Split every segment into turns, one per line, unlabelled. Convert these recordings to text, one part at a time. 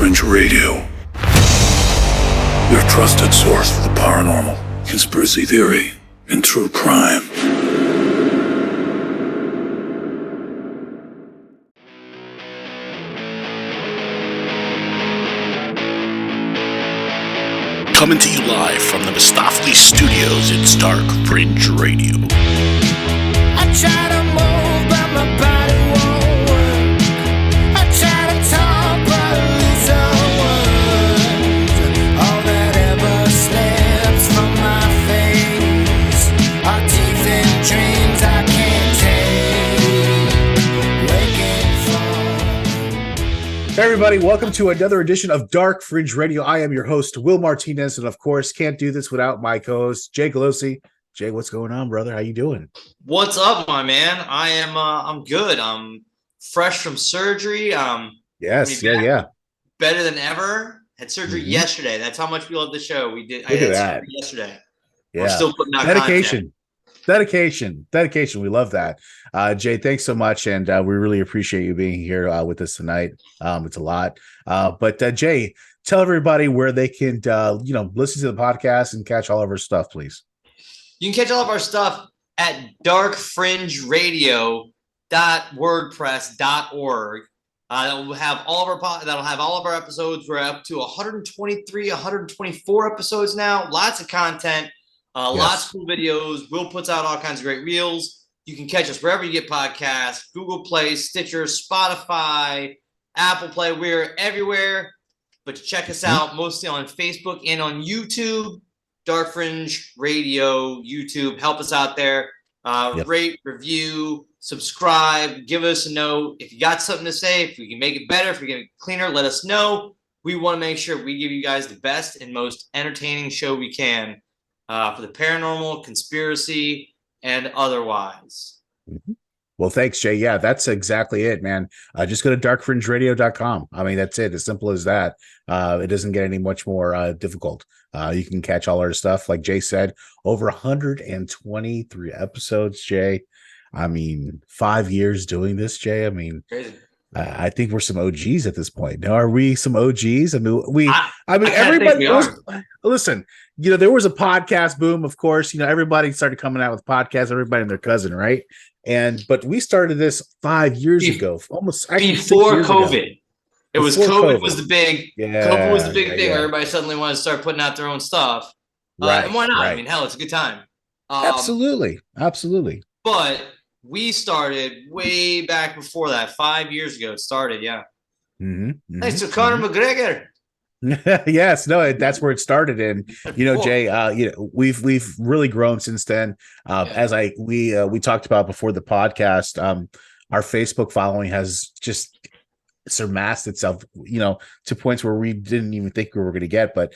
Fringe Radio, your trusted source for the paranormal, conspiracy theory, and true crime. Coming to you live from the Mistopheles Studios, it's Dark Fringe Radio.
I try to move, but my body won't work. I try to talk, but I lose all words. All that ever slips from my face are teeth and dreams I can't take. Waking from...
Hey everybody, welcome to another edition of Dark Fringe Radio. I am your host, Will Martinez, and of course, can't do this without my co-host, Jay Galosi. Jay, what's going on, brother? How you doing?
What's up, my man? I'm good. I'm fresh from surgery.
Yes,
better than ever. Had surgery yesterday. That's how much we love the show. I had surgery yesterday.
Yeah.
We're still putting out
Dedication. We love that. Jay, thanks so much, and we really appreciate you being here with us tonight. It's a lot. But Jay, tell everybody where they can listen to the podcast and catch all of our stuff, please.
You can catch all of our stuff at darkfringeradio.wordpress.org. That'll have all of our episodes. We're up to 123, 124 episodes now. Lots of content, lots of cool videos. Will puts out all kinds of great reels. You can catch us wherever you get podcasts: Google Play, Stitcher, Spotify, Apple Play. We're everywhere. But check us out mostly on Facebook and on YouTube. Dark Fringe Radio, YouTube. Help us out there. Rate, review, subscribe, give us a note. If you got something to say, if we can make it better, if we can make it cleaner, let us know. We want to make sure we give you guys the best and most entertaining show we can for the paranormal, conspiracy, and otherwise.
Well, thanks, Jay. Yeah, that's exactly it, man. Just go to darkfringeradio.com. I mean, that's it. As simple as that. It doesn't get any much more difficult. You can catch all our stuff. Like Jay said, over 123 episodes, Jay. I mean, 5 years doing this, Jay. I mean,
crazy.
I think we're some OGs at this point. Now, are we some OGs? I mean, everybody. Listen, there was a podcast boom, of course. Everybody started coming out with podcasts. Everybody and their cousin, right? But we started this 5 years ago, almost
before COVID.
Ago.
It was COVID was the big.
Yeah,
COVID was the big thing. Where everybody suddenly wanted to start putting out their own stuff.
Right.
And why not?
Right.
I mean, hell, it's a good time.
Absolutely.
But we started way back before that. 5 years ago, it started. Yeah. Thanks to Conor McGregor.
Yes, no, that's where it started. And Jay, we've really grown since then. As we talked about before the podcast, our Facebook following has just surpassed itself, to points where we didn't even think we were going to get. But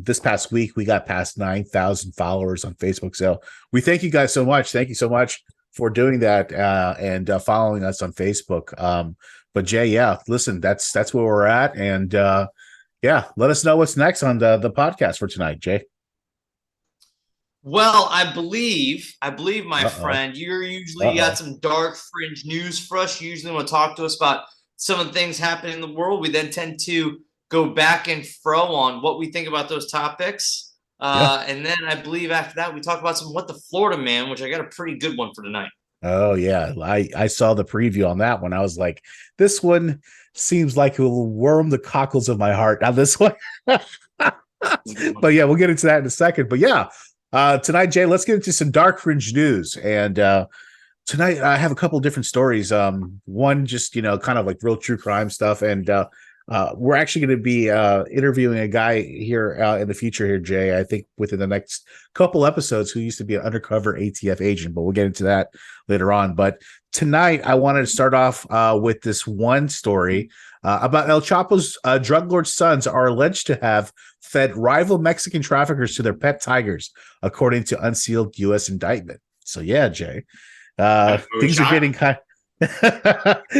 this past week, we got past 9,000 followers on Facebook. So we thank you guys so much. Thank you so much for doing that and following us on Facebook. But Jay, listen, that's where we're at. And let us know what's next on the podcast for tonight, Jay.
Well, I believe, my friend, you're usually got some Dark Fringe news for us. You usually want to talk to us about some of the things happening in the world. We then tend to go back and fro on what we think about those topics. And then I believe after that, we talk about some What the Florida Man, which I got a pretty good one for tonight.
Oh, yeah. I saw the preview on that one. I was like, this one seems like it will warm the cockles of my heart. Now this one. But yeah, we'll get into that in a second. But yeah, tonight, Jay, let's get into some Dark Fringe news. And tonight I have a couple of different stories. One just, kind of like real true crime stuff. And we're actually going to be interviewing a guy here in the future here, Jay, I think within the next couple episodes, who used to be an undercover ATF agent, but we'll get into that later on. But tonight I wanted to start off with this one story about El Chapo's drug lord sons are alleged to have fed rival Mexican traffickers to their pet tigers, according to unsealed U.S. indictment. So yeah, Jay, things are getting kind.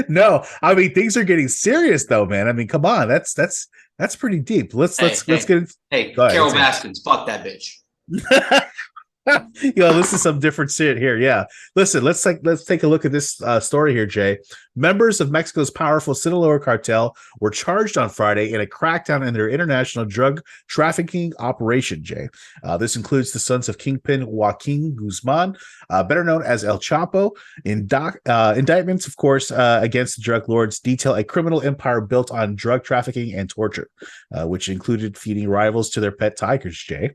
No, I mean, things are getting serious though, man. I mean, come on, that's pretty deep. Let's get into.
Hey, Carol Baskins, fuck that bitch.
This is some different shit here. Yeah. Listen, let's take a look at this story here, Jay. Members of Mexico's powerful Sinaloa cartel were charged on Friday in a crackdown in their international drug trafficking operation, Jay. This includes the sons of Kingpin Joaquin Guzman, better known as El Chapo. Indictments, of course, against the drug lords detail a criminal empire built on drug trafficking and torture, which included feeding rivals to their pet tigers, Jay.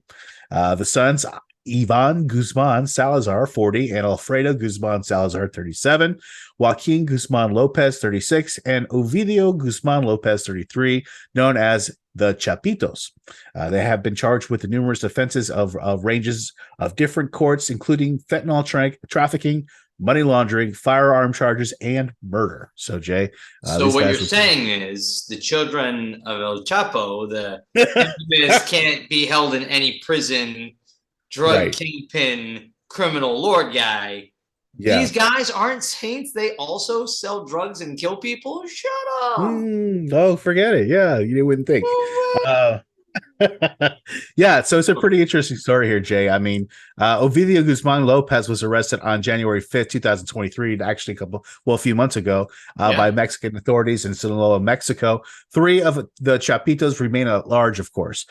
The sons, Ivan Guzman Salazar, 40, and Alfredo Guzman Salazar, 37, Joaquin Guzman Lopez, 36, and Ovidio Guzman Lopez, 33, known as the Chapitos. They have been charged with the numerous offenses of ranges of different courts, including fentanyl trafficking, money laundering, firearm charges, and murder. So, Jay.
So what you're saying is the children of El Chapo, the infamous, can't be held in any prison, drug kingpin, criminal lord guy. Yeah. These guys aren't saints. They also sell drugs and kill people. Shut up.
Oh, forget it. Yeah, you wouldn't think. Yeah, so it's a pretty interesting story here, Jay. I mean, Ovidio Guzman Lopez was arrested on January 5th, 2023, actually a few months ago, by Mexican authorities in Sinaloa, Mexico. 3 of the Chapitos remain at large, of course.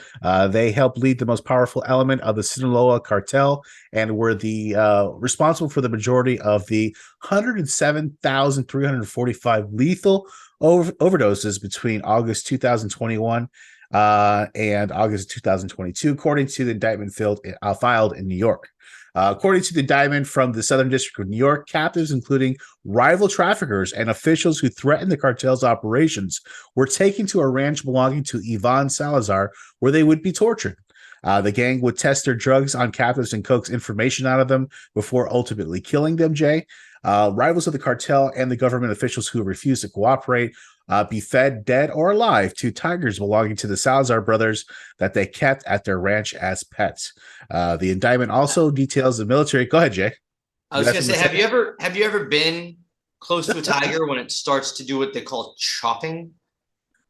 They helped lead the most powerful element of the Sinaloa cartel and were the responsible for the majority of the 107,345 lethal overdoses between August 2021 and August 2022, according to the indictment filed in New York. According to the indictment from the Southern District of New York, captives, including rival traffickers and officials who threatened the cartel's operations, were taken to a ranch belonging to Ivan Salazar, where they would be tortured. The gang would test their drugs on captives and coax information out of them before ultimately killing them, Jay. Rivals of the cartel and the government officials who refused to cooperate be fed dead or alive to tigers belonging to the Salazar brothers that they kept at their ranch as pets. The indictment also details the military. Go ahead, Jay.
I was going to say, have you ever been close to a tiger when it starts to do what they call chopping?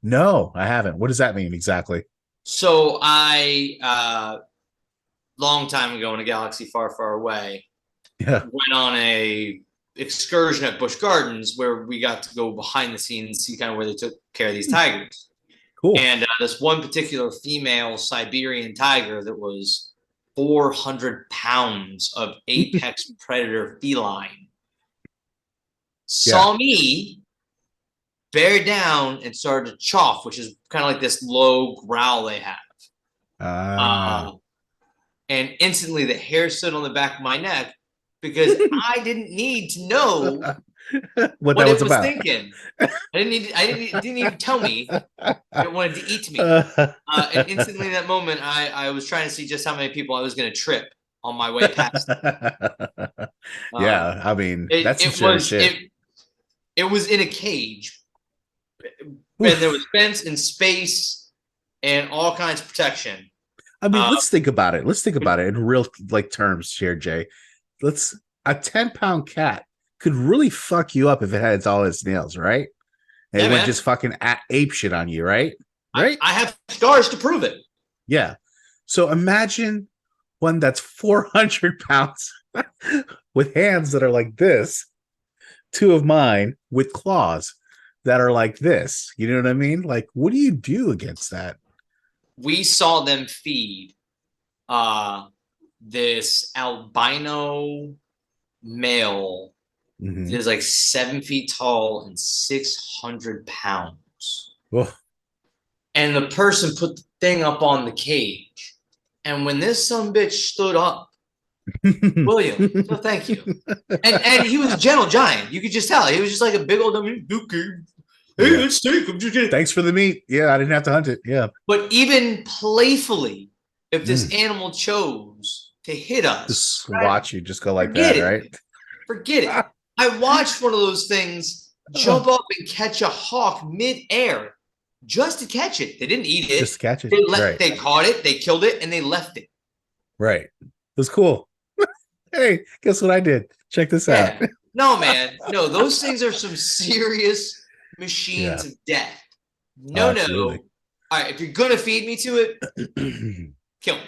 No, I haven't. What does that mean exactly?
So I, long time ago in a galaxy far, far away, went on a excursion at Busch Gardens where we got to go behind the scenes, see kind of where they took care of these tigers.
Cool.
And this one particular female Siberian tiger that was 400 pounds of apex predator feline saw me bear down and started to chaff, which is kind of like this low growl they have. And instantly the hair stood on the back of my neck because I didn't need to know
what
it was
about.
thinking. It didn't even tell me it wanted to eat me. And instantly in that moment, I was trying to see just how many people I was going to trip on my way past.
I mean, that's shit.
It was in a cage, and there was fence and space and all kinds of protection.
I mean, let's think about it. Let's think about it in real terms here, Jay. A 10-pound cat could really fuck you up if it had all its nails, right? And it would just fucking ape shit on you, right? Right?
I have scars to prove it.
Yeah. So imagine one that's 400 pounds with hands that are like this, 2 of mine with claws that are like this. You know what I mean? Like, what do you do against that?
We saw them feed this albino male is like 7 feet tall and 600 pounds.
Whoa.
And the person put the thing up on the cage. And when this sumbitch stood up, William, no, thank you. And he was a gentle giant. You could just tell. He was just like a big old, hey, let's take him.
Thanks for the meat. Yeah, I didn't have to hunt it. Yeah.
But even playfully, if this animal chose to hit us,
just watch you just go like that, right?
Forget it. I watched one of those things jump up and catch a hawk mid-air just to catch it. They didn't eat it.
Just catch it.
They caught it, they killed it, and they left it.
Right. It was cool. Hey, guess what I did? Check this out.
No, man. No, those things are some serious machines of death. No. All right, if you're going to feed me to it, kill me.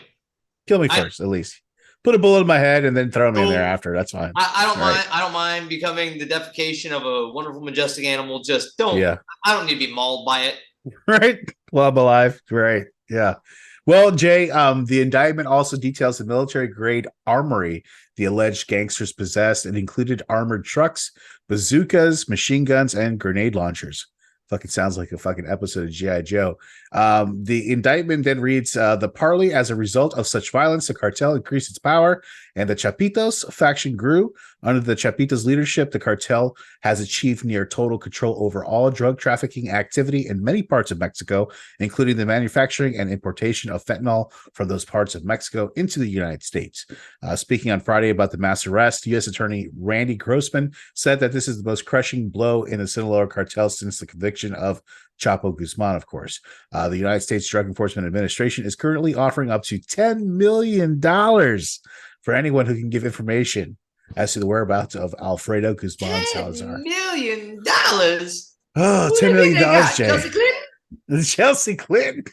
Kill me first, at least. put a bullet in my head and then throw me in there
Don't-
after. That's fine.
I don't
All right.
mind. I don't mind becoming the defecation of a wonderful, majestic animal. Just don't.
Yeah.
I don't need to be mauled by it.
Right. Club alive. Right. Yeah. Well, Jay, the indictment also details the military grade armory the alleged gangsters possessed. It included armored trucks, bazookas, machine guns, and grenade launchers. Fucking sounds like a fucking episode of G.I. Joe. The indictment then reads, the parley, as a result of such violence, the cartel increased its power and the Chapitos faction grew. Under the Chapitos leadership, the cartel has achieved near total control over all drug trafficking activity in many parts of Mexico, including the manufacturing and importation of fentanyl from those parts of Mexico into the United States. Speaking on Friday about the mass arrest, U.S. Attorney Randy Grossman said that this is the most crushing blow in the Sinaloa cartel since the conviction of Chapo Guzman, of course. The United States Drug Enforcement Administration is currently offering up to $10 million for anyone who can give information as to the whereabouts of Alfredo Guzman Salazar.
$10 million.
Oh,
Who
$10
do you
million,
think they got?
Jay.
Chelsea Clinton?
Chelsea Clinton.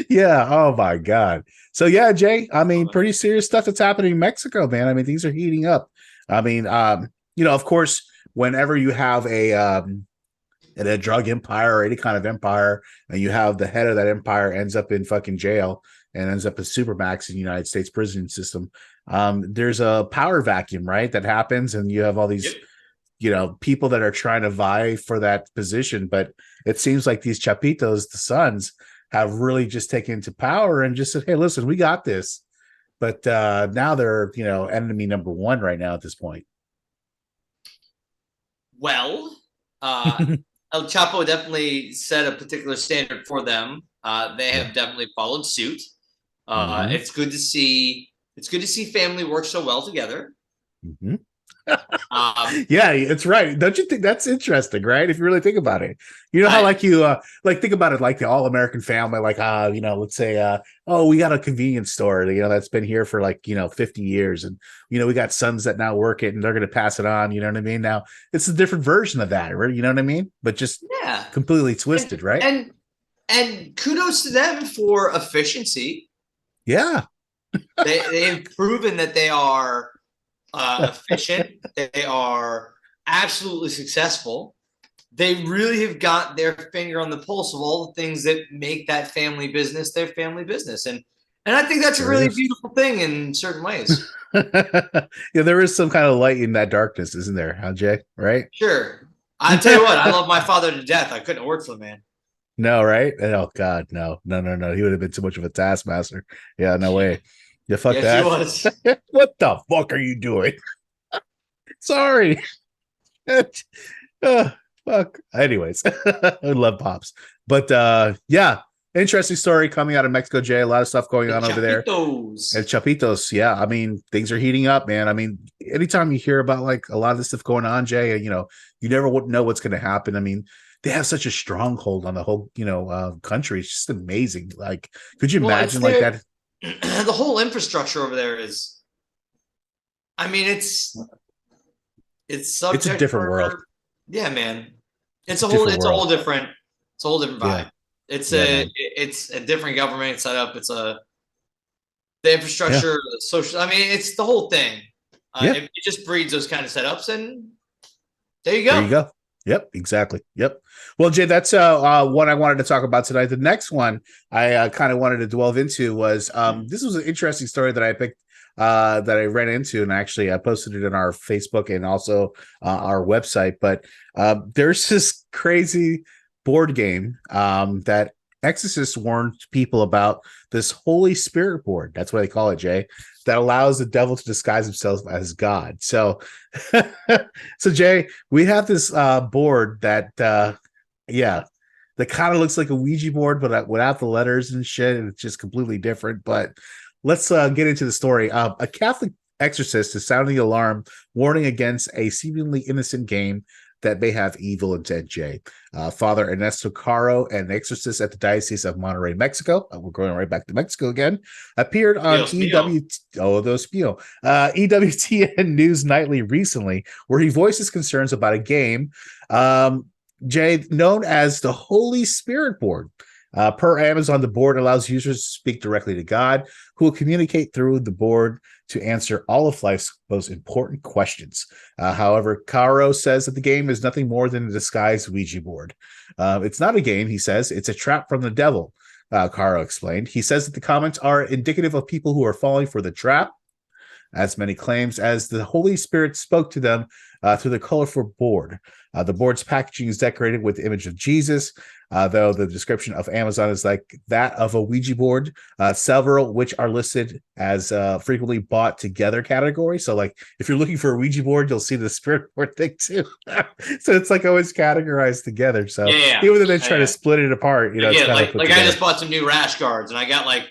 Yeah. Oh my God. So yeah, Jay. I mean, pretty serious stuff that's happening in Mexico, man. I mean, things are heating up. I mean, of course, whenever you have a drug empire or any kind of empire, and you have the head of that empire ends up in fucking jail and ends up in supermax in the United States prison system, there's a power vacuum, right? That happens, and you have all these.
Yep.
People that are trying to vie for that position, but it seems like these Chapitos, the sons, have really just taken to power and just said, "Hey, listen, we got this." But now they're, enemy number one right now at this point.
Well, El Chapo definitely set a particular standard for them. They have definitely followed suit.
Mhm.
It's good to see. It's good to see family work so well together.
Mhm.
Yeah,
it's right. Don't you think that's interesting, right? If you really think about it, how think about it like the all-American family, like let's say we got a convenience store, that's been here for 50 years, and we got sons that now work it and they're going to pass it on, you know what I mean? Now it's a different version of that, right? You know what I mean? But just completely twisted, right?
And kudos to them for efficiency.
Yeah.
They've proven that they are efficient. They are absolutely successful. They really have got their finger on the pulse of all the things that make that family business their family business. And I think that's a really beautiful thing in certain ways.
Yeah, there is some kind of light in that darkness, isn't there, huh, Jay? Right?
Sure. I tell you what, I love my father to death. I couldn't have worked for the man.
No, right? Oh God, no. He would have been too much of a taskmaster. Yeah, no way. Yeah, fuck
Yes,
that.
he was.
What the fuck are you doing? Sorry. Fuck. Anyways, I love Pops. But interesting story coming out of Mexico, Jay. A lot of stuff going on over there. And Chapitos, yeah. I mean, things are heating up, man. I mean, anytime you hear about a lot of this stuff going on, Jay, you never know what's going to happen. I mean, they have such a stronghold on the whole, country. It's just amazing. Like, could you imagine that?
The whole infrastructure over there is, I mean, it's subject.
It's a different world.
Yeah, man. It's a whole different vibe.
Yeah.
It's a different government setup. It's the infrastructure, the social. I mean, it's the whole thing. It just breeds those kind of setups, and there you go.
There you go. Yep, exactly. Yep. Well, Jay, that's what I wanted to talk about tonight. The next one I kind of wanted to delve into was this was an interesting story that I picked that I ran into, and actually I posted it in our Facebook and also our website. But there's this crazy board game that Exorcist warned people about, this Holy Spirit board. That's what they call it, Jay. That allows the devil to disguise himself as God. So, Jay, we have this board that, that kind of looks like a Ouija board, but without the letters and shit. It's just completely different. But let's get into the story. A Catholic exorcist is sounding the alarm, warning against a seemingly innocent game that may have evil intent, Jay. Father Ernesto Caro, an exorcist at the Diocese of Monterrey, Mexico, we're going right back to Mexico again, appeared on EWTN News Nightly recently, where he voices concerns about a game, Jay, known as the Holy Spirit Board. Per Amazon, the board allows users to speak directly to God, who will communicate through the board to answer all of life's most important questions. However, Caro says that the game is nothing more than a disguised Ouija board. It's not a game, he says. It's a trap from the devil, Caro explained. He says that the comments are indicative of people who are falling for the trap. As many claims as the Holy Spirit spoke to them through the colorful board. The board's packaging is decorated with the image of Jesus, though the description of Amazon is like that of a Ouija board, several which are listed as frequently bought together category. So like if you're looking for a Ouija board, you'll see the spirit board thing too. So it's like always categorized together. So even though they try to split it apart, it's kind
like,
of put
like
together.
I just bought some new rash guards and I got like,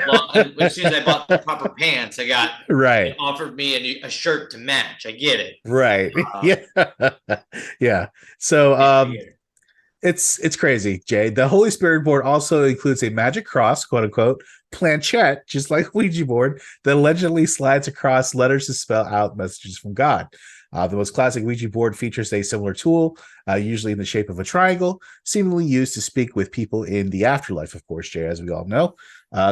well, as soon as I bought the proper pants, I got
right.
offered me a shirt to match. I get it.
Right. Yeah. Yeah. So it's crazy, Jay. The Holy Spirit board also includes a magic cross, quote unquote, planchette, just like Ouija board, that allegedly slides across letters to spell out messages from God. The most classic Ouija board features a similar tool, usually in the shape of a triangle, seemingly used to speak with people in the afterlife, of course, Jay, as we all know.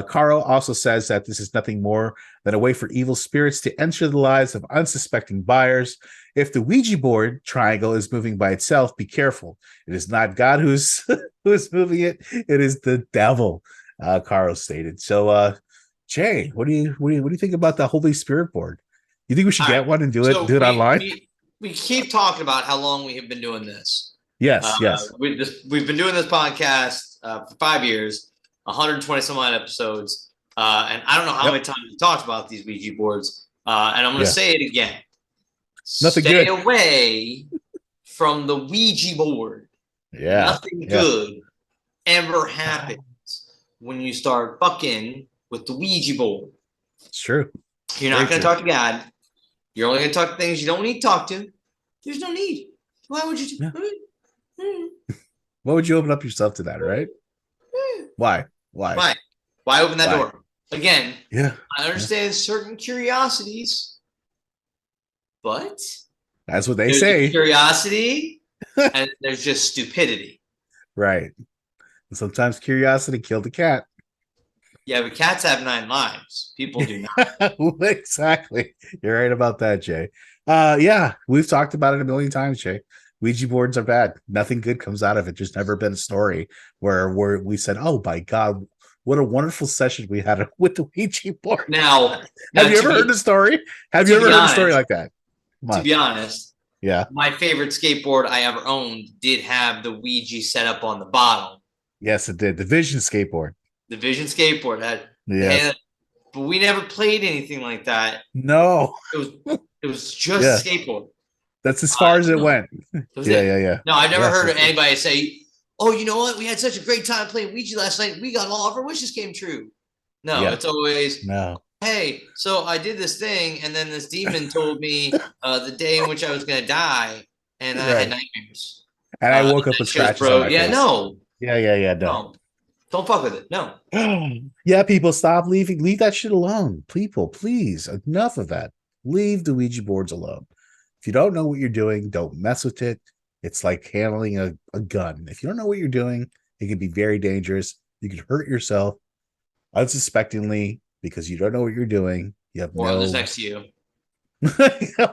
Caro also says that this is nothing more than a way for evil spirits to enter the lives of unsuspecting buyers. If the Ouija board triangle is moving by itself, be careful. It is not God who's moving it. It is the devil, Caro stated. So, Jay, what do you think about the Holy Spirit board? You think we should get one and do it online?
We keep talking about how long we have been doing this.
Yes.
We've been doing this podcast for 5 years, 120 some odd episodes, and I don't know how many times we talked about these Ouija boards. And I'm going to say it again.
Nothing
Stay
good.
away from the Ouija board.
Yeah.
Nothing good ever happens when you start fucking with the Ouija board.
It's true.
You're not going to talk to God. You're only going to talk to things you don't need to talk to. There's no need. Why would you?
Why would you open up yourself to that, right? Why?
Why open that door? Again,
yeah.
I understand certain curiosities, but
that's what they say.
Curiosity and there's just stupidity.
Right. And sometimes curiosity killed the cat.
Yeah, but cats have 9 lives. People do not.
Exactly. You're right about that, Jay. Yeah, we've talked about it a million times, Jay. Ouija boards are bad. Nothing good comes out of it. There's never been a story where we said, "Oh my God, what a wonderful session we had with the Ouija board."
Now
have you ever heard a story? Have you ever heard a story like that?
To be honest,
yeah,
my favorite skateboard I ever owned did have the Ouija set up on the bottom.
Yes, it did. The Vision skateboard.
The Vision skateboard had, but we never played anything like that.
No,
it was just a skateboard.
That's as far as it went. Yeah.
No, I've never heard of anybody say, "Oh, you know what? We had such a great time playing Ouija last night. We got all of our wishes came true." No, it's always Hey, so I did this thing, and then this demon told me the day in which I was going to die, and I had nightmares.
And I woke up with scratches on my face.
No.
No.
Don't fuck with it. No.
Yeah, people, stop leaving. Leave that shit alone. People, please. Enough of that. Leave the Ouija boards alone. If you don't know what you're doing, don't mess with it. It's like handling a gun. If you don't know what you're doing, it can be very dangerous. You can hurt yourself unsuspectingly because you don't know what you're doing. You have
others next to you.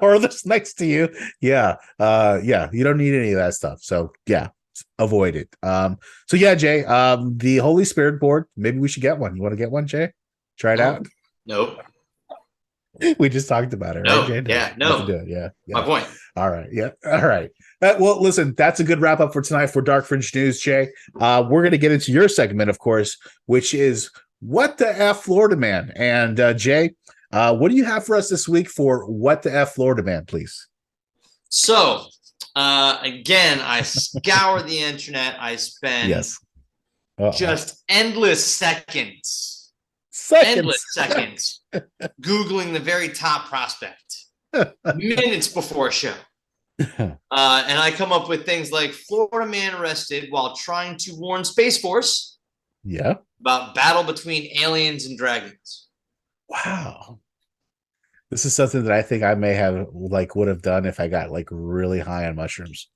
or others next to you. Yeah. You don't need any of that stuff. So yeah. Avoid it. So yeah, Jay, the Holy Spirit board, maybe we should get one. You want to get one, Jay? Try it out?
Nope.
We just talked about it,
right,
Jay?
Yeah, no.
Yeah.
My point.
All right. Yeah. All right. Well, listen, that's a good wrap up for tonight for Dark Fringe News, Jay. We're going to get into your segment, of course, which is What the F Florida Man? And Jay, what do you have for us this week for What the F Florida Man, please?
So, again, I scour the internet. I spend just endless seconds Googling the very top prospect minutes before a show. And I come up with things like Florida man arrested while trying to warn Space Force about battle between aliens and dragons.
Wow. This is something that I think I may have would have done if I got really high on mushrooms.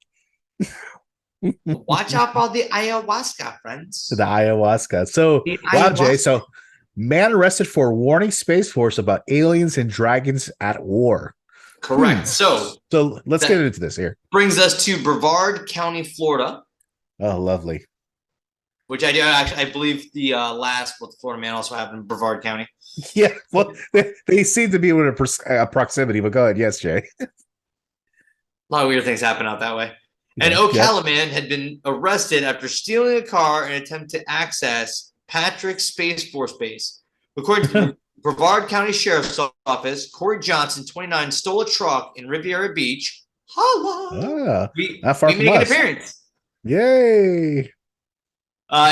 Watch out for the ayahuasca, friends.
The ayahuasca. So,
The
wow, Jay.
ayahuasca.
So, man arrested for warning Space Force about aliens and dragons at war.
Correct. So
let's get into this here.
brings us to Brevard County, Florida,
Oh, lovely.
which I do actually. I believe the last with Florida Man also happened in Brevard County.
Yeah, well, they seem to be within a proximity, but go ahead. Yes, Jay.
A lot of weird things happen out that way. And
Yeah,
Ocala Man had been arrested after stealing a car in an attempt to access Patrick Space Force Base. According to the Brevard County Sheriff's Office, Corey Johnson, 29, stole a truck in Riviera Beach. Holla!
Not far
we
from
make an
us.
appearance.
Yay!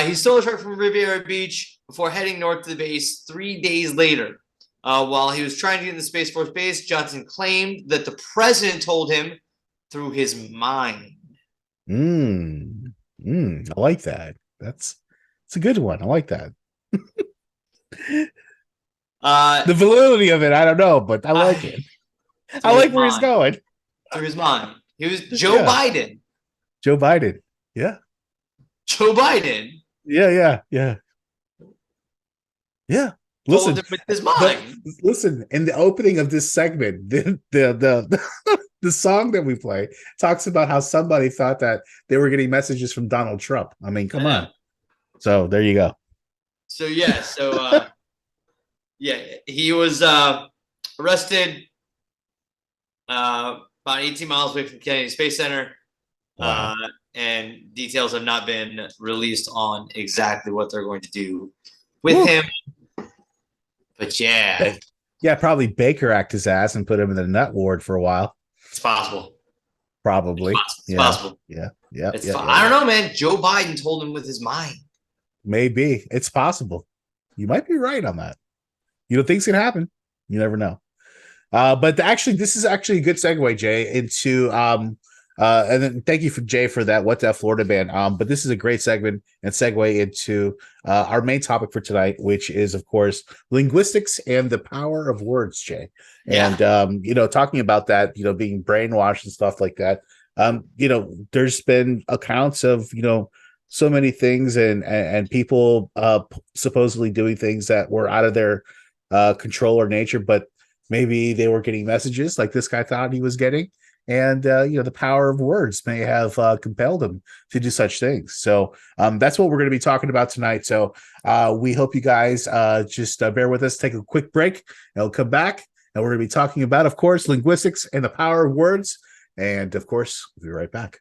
He stole a truck from Riviera Beach before heading north to the base 3 days later. While he was trying to get in the Space Force Base, Johnson claimed that the president told him through his mind.
I like that. It's a good one. I like that. The validity of it, I don't know, but I like it. I like where he's going.
Through his mind. He was Joe Biden.
Joe Biden. Yeah.
Joe Biden.
Yeah. Listen,
Told him with his mind.
listen. In the opening of this segment, the song that we play talks about how somebody thought that they were getting messages from Donald Trump. I mean, come on. So there you go.
So he was arrested about 18 miles away from Kennedy Space Center.
Wow.
And details have not been released on exactly what they're going to do with him. But yeah,
probably Baker act his ass and put him in the nut ward for a while.
it's possible.
Probably.
It's possible.
Yeah.
I don't know, man. Joe Biden told him with his mind.
Maybe it's possible. You might be right on that. You know, things can happen. You never know. But this is actually a good segue, Jay, into and then thank you for Jay for that. What that Florida ban? But this is a great segment and segue into our main topic for tonight, which is, of course, linguistics and the power of words, Jay.
Yeah.
And talking about that, being brainwashed and stuff like that. There's been accounts of so many things and people supposedly doing things that were out of their control or nature, but maybe they were getting messages like this guy thought he was getting. And, the power of words may have compelled him to do such things. So that's what we're going to be talking about tonight. So we hope you guys just bear with us, take a quick break, and we'll come back. And we're going to be talking about, of course, linguistics and the power of words. And, of course, we'll be right back.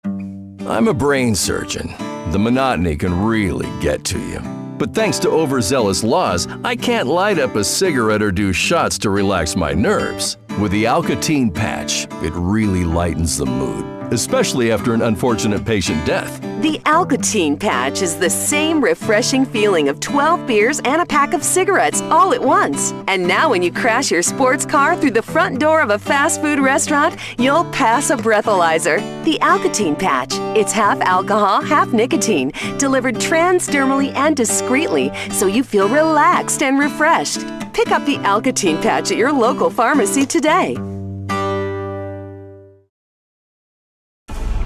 I'm a brain surgeon. The monotony can really get to you. But thanks to overzealous laws, I can't light up a cigarette or do shots to relax my nerves. With the Alcatine patch, it really lightens the mood, especially after an unfortunate patient death.
The Alcatine patch is the same refreshing feeling of 12 beers and a pack of cigarettes all at once. And now when you crash your sports car through the front door of a fast food restaurant, you'll pass a breathalyzer. The Alcatine patch. It's half alcohol, half nicotine, delivered transdermally and discreetly so you feel relaxed and refreshed. Pick up the Alcatine patch at your local pharmacy today.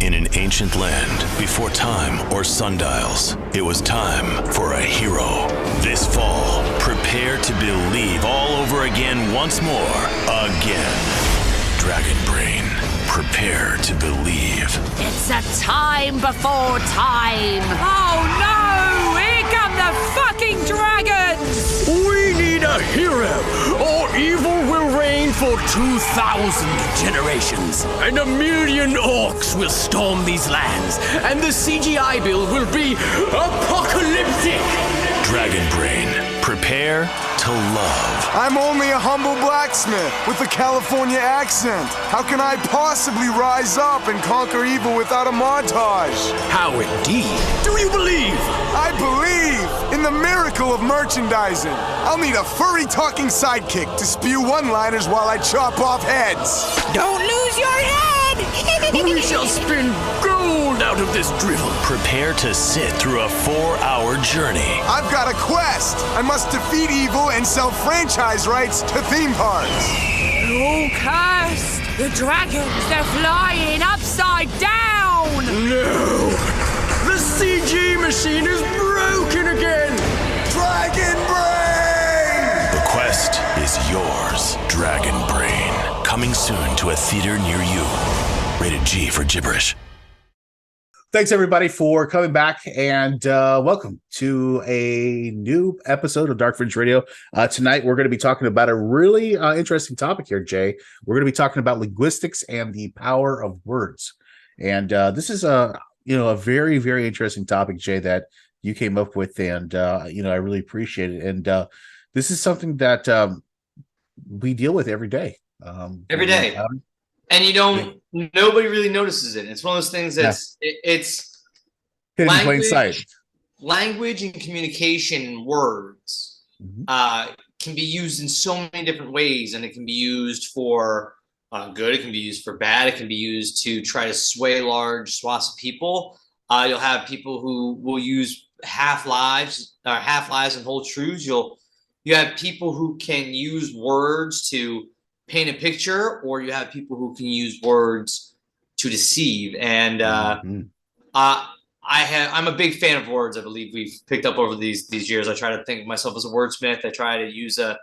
In an ancient land, before time or sundials, it was time for a hero. This fall, prepare to believe all over again once more. Again. Dragon Brain, prepare to believe.
It's a time before time. Oh no! Here come the fucking dragons!
We need a hero, or evil will reign for 2,000 generations. And 1,000,000 orcs will storm these lands, and the CGI bill will be apocalyptic.
Dragon Brain, prepare to love.
I'm only a humble blacksmith with a California accent. How can I possibly rise up and conquer evil without a montage?
How indeed? Do you believe?
I believe in the miracle of merchandising. I'll need a furry talking sidekick to spew one-liners while I chop off heads.
Don't lose your head!
We shall spin gold out of this drivel.
Prepare to sit through a 4-hour journey.
I've got a quest. I must defeat evil and sell franchise rights to theme parks.
Oh, cursed! The dragons, they're flying upside down! down!
No! The CG machine is broken again!
Dragon Brain!
The quest is yours, Dragon Brain. Coming soon to a theater near you. Rated G for gibberish.
Thanks everybody for coming back, and welcome to a new episode of Dark Fringe Radio. Tonight we're going to be talking about a really interesting topic here, Jay. We're going to be talking about linguistics and the power of words. And this is a very, very interesting topic, Jay, that you came up with, and I really appreciate it. And this is something that we deal with every day.
Every day. And nobody really notices it. It's one of those things that's it's
hidden in plain sight.
Language and communication and words can be used in so many different ways, and it can be used for good, it can be used for bad, it can be used to try to sway large swaths of people. You'll have people who will use half lives and whole truths. You have people who can use words to paint a picture, or you have people who can use words to deceive. And I'm a big fan of words. I believe we've picked up over these years. I try to think of myself as a wordsmith. I try to use a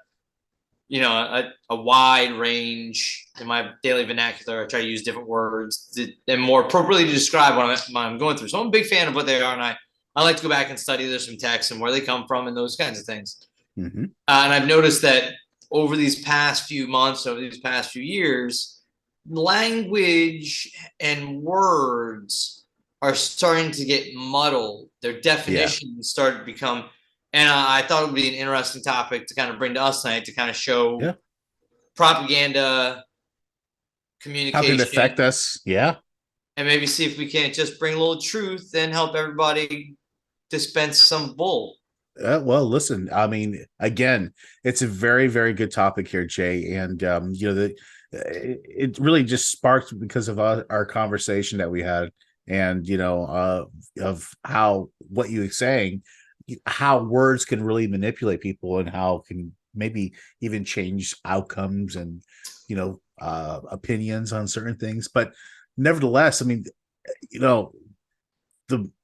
wide range in my daily vernacular. I try to use different words and more appropriately to describe what I'm going through. So I'm a big fan of what they are, and I like to go back and study there's some texts and where they come from and those kinds of things. And I've noticed that over these past few months, over these past few years, language and words are starting to get muddled. Their definitions start to become, and I thought it would be an interesting topic to kind of bring to us tonight to kind of show propaganda, communication.
How can it affect us? Yeah.
And maybe see if we can't just bring a little truth and help everybody dispense some bull.
Well, listen, I mean, again, it's a very, very good topic here, Jay. And, it really just sparked because of our conversation that we had, and, of how what you were saying, how words can really manipulate people and how can maybe even change outcomes and, opinions on certain things. But nevertheless, I mean,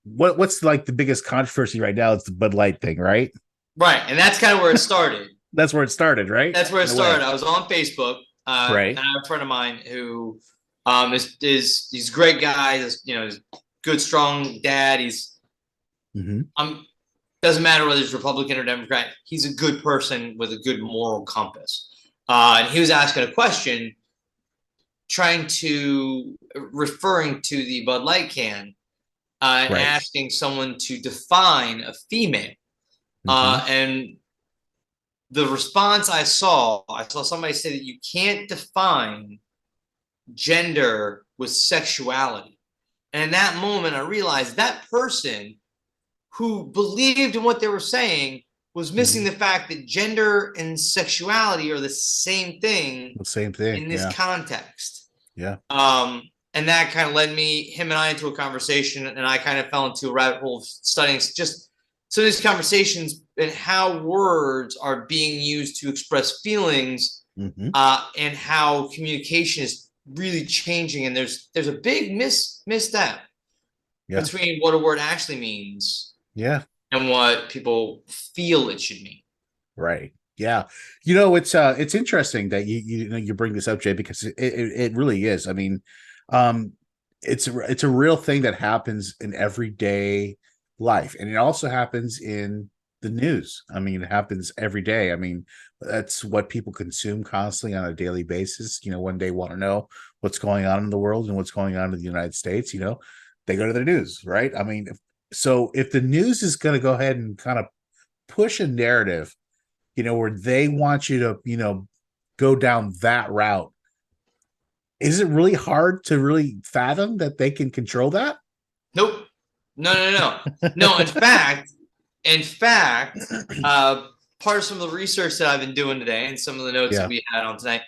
what's like the biggest controversy right now is the Bud Light thing, right?
Right, and that's kind of where it started.
That's where it started, right?
That's where it started. I was on Facebook, right? And I have a friend of mine who he's a great guy. He's a good, strong dad. He's doesn't matter whether he's Republican or Democrat. He's a good person with a good moral compass. And he was asking a question, referring to the Bud Light can. And asking someone to define a female. And the response I saw somebody say that you can't define gender with sexuality. And in that moment, I realized that person who believed in what they were saying was missing the fact that gender and sexuality are the same thing.
The same thing
in this context.
Yeah.
And that kind of led him and I into a conversation, and I kind of fell into a rabbit hole of studying just some of these conversations and how words are being used to express feelings, and how communication is really changing. And there's a big misstep between what a word actually means, and what people feel it should mean.
Right. Yeah. It's interesting that you bring this up, Jay, because it really is. I mean, it's a real thing that happens in everyday life, and it also happens in the news. I mean, it happens every day. I mean, that's what people consume constantly on a daily basis. When they want to know what's going on in the world and what's going on in the United States, they go to the news, right? I mean, if the news is going to go ahead and kind of push a narrative, where they want you to, go down that route, is it really hard to really fathom that they can control that?
Nope. No. No, in fact, part of some of the research that I've been doing today and some of the notes that we had on tonight,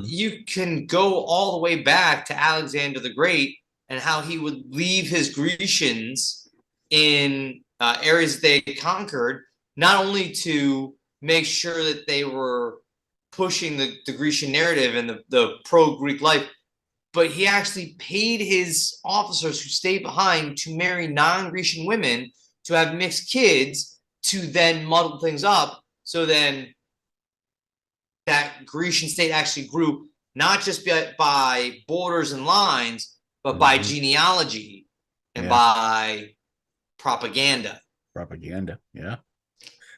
you can go all the way back to Alexander the Great and how he would leave his Grecians in areas they conquered, not only to make sure that they were pushing the Grecian narrative and the pro-Greek life, but he actually paid his officers who stayed behind to marry non-Grecian women to have mixed kids to then muddle things up. So then that Grecian state actually grew not just by borders and lines, but by genealogy and by propaganda.
Propaganda, yeah.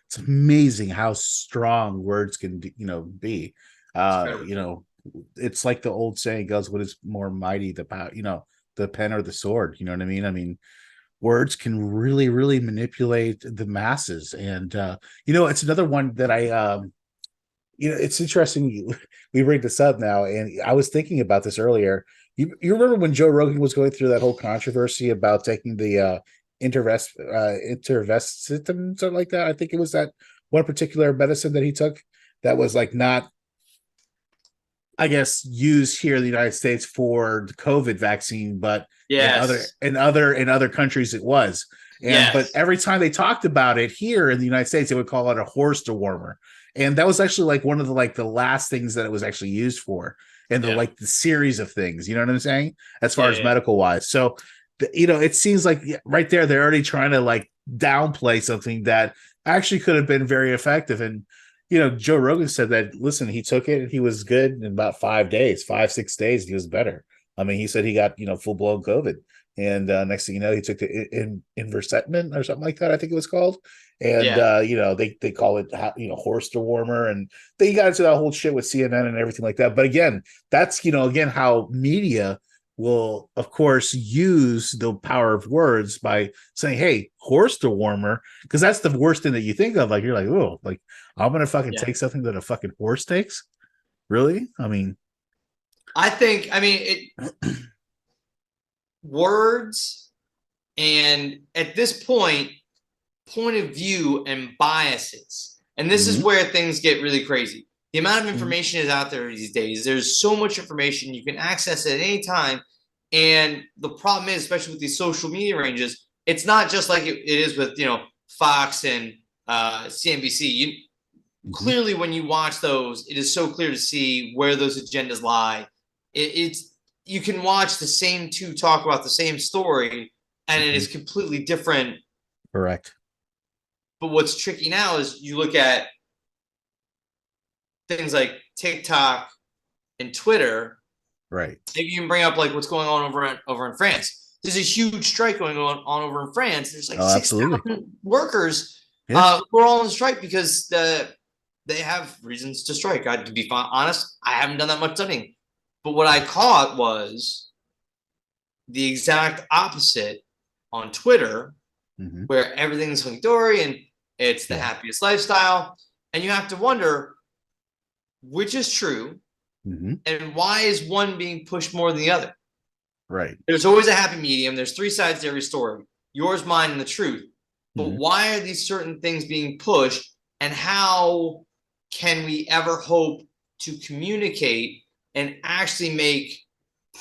It's amazing how strong words can, be. It's like the old saying goes, "What is more mighty, the power, the pen or the sword?" You know what I mean? I mean, words can really, really manipulate the masses, and it's another one that it's interesting. We bring this up now, and I was thinking about this earlier. You remember when Joe Rogan was going through that whole controversy about taking the intervestitum, something like that? I think it was that one particular medicine that he took that was like not, I guess, used here in the United States for the COVID vaccine, but in other countries it was. But every time they talked about it here in the United States, they would call it a horse dewormer. And that was actually like one of the last things that it was actually used for, and the series of things, you know what I'm saying? As far as medical wise. So, it seems like right there, they're already trying to downplay something that actually could have been very effective. And, Joe Rogan said that, listen, he took it and he was good in about 5 days, 5-6 days. And he was better. I mean, he said he got, full blown COVID. And next thing you know, he took the Inversetmin or something like that, I think it was called. And, they call it, horse dewormer. And they got into that whole shit with CNN and everything like that. But again, that's, how media will, of course, use the power of words by saying, hey, horse dewormer, because that's the worst thing that you think of. Like, you're like, oh, like, I'm going to fucking take something that a fucking horse takes? Really? I mean,
words, and at this point of view and biases, and this is where things get really crazy. The amount of information is out there these days. There's so much information, you can access it at any time. And the problem is, especially with these social media ranges, it's not just like it is with Fox and CNBC. Clearly, when you watch those, it is so clear to see where those agendas lie. You can watch the same two talk about the same story, and it is completely different.
Correct.
But what's tricky now is you look at things like TikTok and Twitter.
Right.
Maybe you can bring up what's going on over in France. There's a huge strike going on over in France. There's 6,000 workers who are all on strike because they have reasons to strike. To be honest, I haven't done that much studying. But what I caught was the exact opposite on Twitter, where everything's hunky-dory and it's the happiest lifestyle. And you have to wonder which is true and why is one being pushed more than the other.
Right.
There's always a happy medium. There's three sides to every story: yours, mine, and the truth. But why are these certain things being pushed, and how can we ever hope to communicate and actually make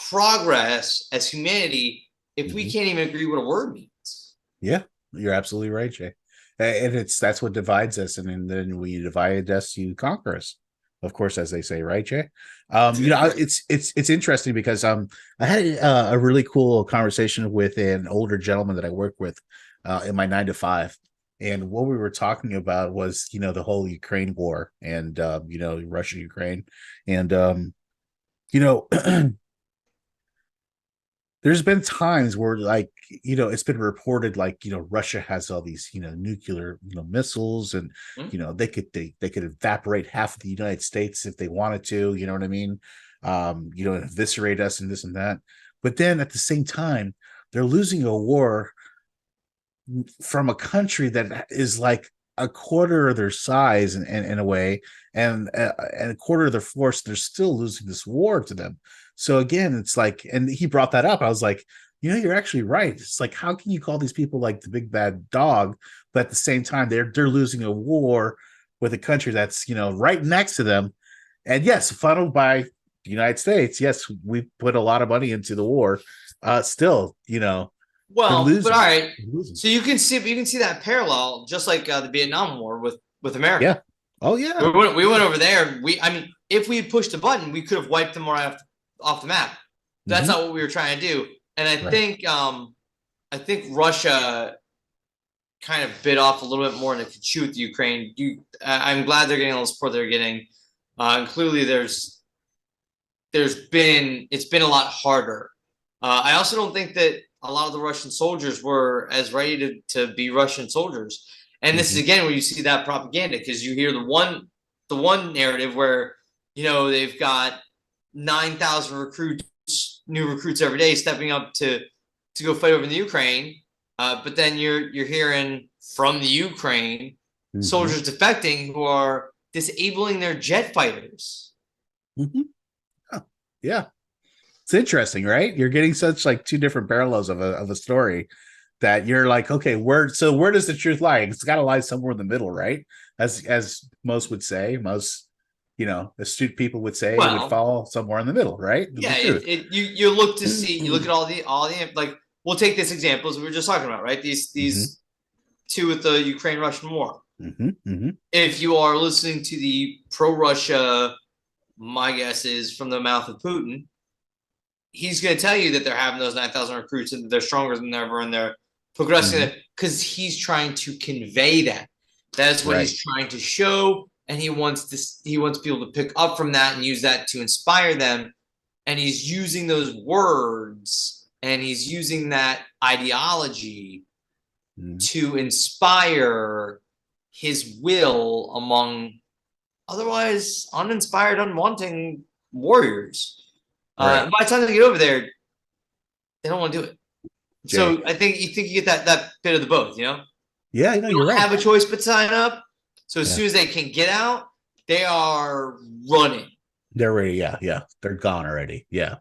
progress as humanity if we can't even agree what a word means? Yeah,
you're absolutely right, Jay. And that's what divides us. And then when you divide us, you conquer us, of course, as they say, right, Jay? It's interesting because I had a really cool conversation with an older gentleman that I work with in my 9-to-5. And what we were talking about was, the whole Ukraine war and, Russia, Ukraine. And, there's been times where it's been reported Russia has all these, nuclear, missiles, and, they could evaporate half of the United States if they wanted to, you know what I mean? Eviscerate us and this and that. But then at the same time, they're losing a war from a country that is like a quarter of their size in a way, and a quarter of their force. They're still losing this war to them. So again, it's like, and he brought that up. I was like, you're actually right. It's like, how can you call these people like the big bad dog, but at the same time they're losing a war with a country that's right next to them, and yes, funneled by the United States. Yes, we put a lot of money into the war. Still,
Well, but all right. So you can see that parallel, just like the Vietnam War with America.
Yeah. Oh yeah.
We went over there. If we had pushed a button, we could have wiped them right off the map. That's not what we were trying to do. And I think Russia kind of bit off a little bit more than it could chew with Ukraine. I'm glad they're getting all the support they're getting. And clearly it's been a lot harder. I also don't think that a lot of the Russian soldiers were as ready to be Russian soldiers. And this is again where you see that propaganda, because you hear the one narrative where, they've got 9,000 new recruits every day stepping up to go fight over in the Ukraine. But then you're hearing from the Ukraine soldiers defecting who are disabling their jet fighters.
Oh, yeah. It's interesting, right? You're getting such like two different parallels of a story that you're like, okay, where does the truth lie? It's got to lie somewhere in the middle, right? As most would say, astute people would say, it would fall somewhere in the middle, right?
Yeah, you look to see, you look at all the like. We'll take this example as we were just talking about, right? These two with the Ukraine-Russian war. If you are listening to the pro-Russia, my guess is from the mouth of Putin, he's going to tell you that they're having those 9,000 recruits and they're stronger than ever and they're progressing because he's trying to convey that. That's what he's trying to show, and he wants people to pick up from that and use that to inspire them. And he's using those words. And he's using that ideology to inspire his will among otherwise uninspired, unwanting warriors. By the time they get over there, they don't want to do it. Jay. So I think you get that bit of the both, Yeah,
you're right.
Have a choice but sign up. So as soon as they can get out, they are running.
They're ready. Yeah. They're gone already. Yeah.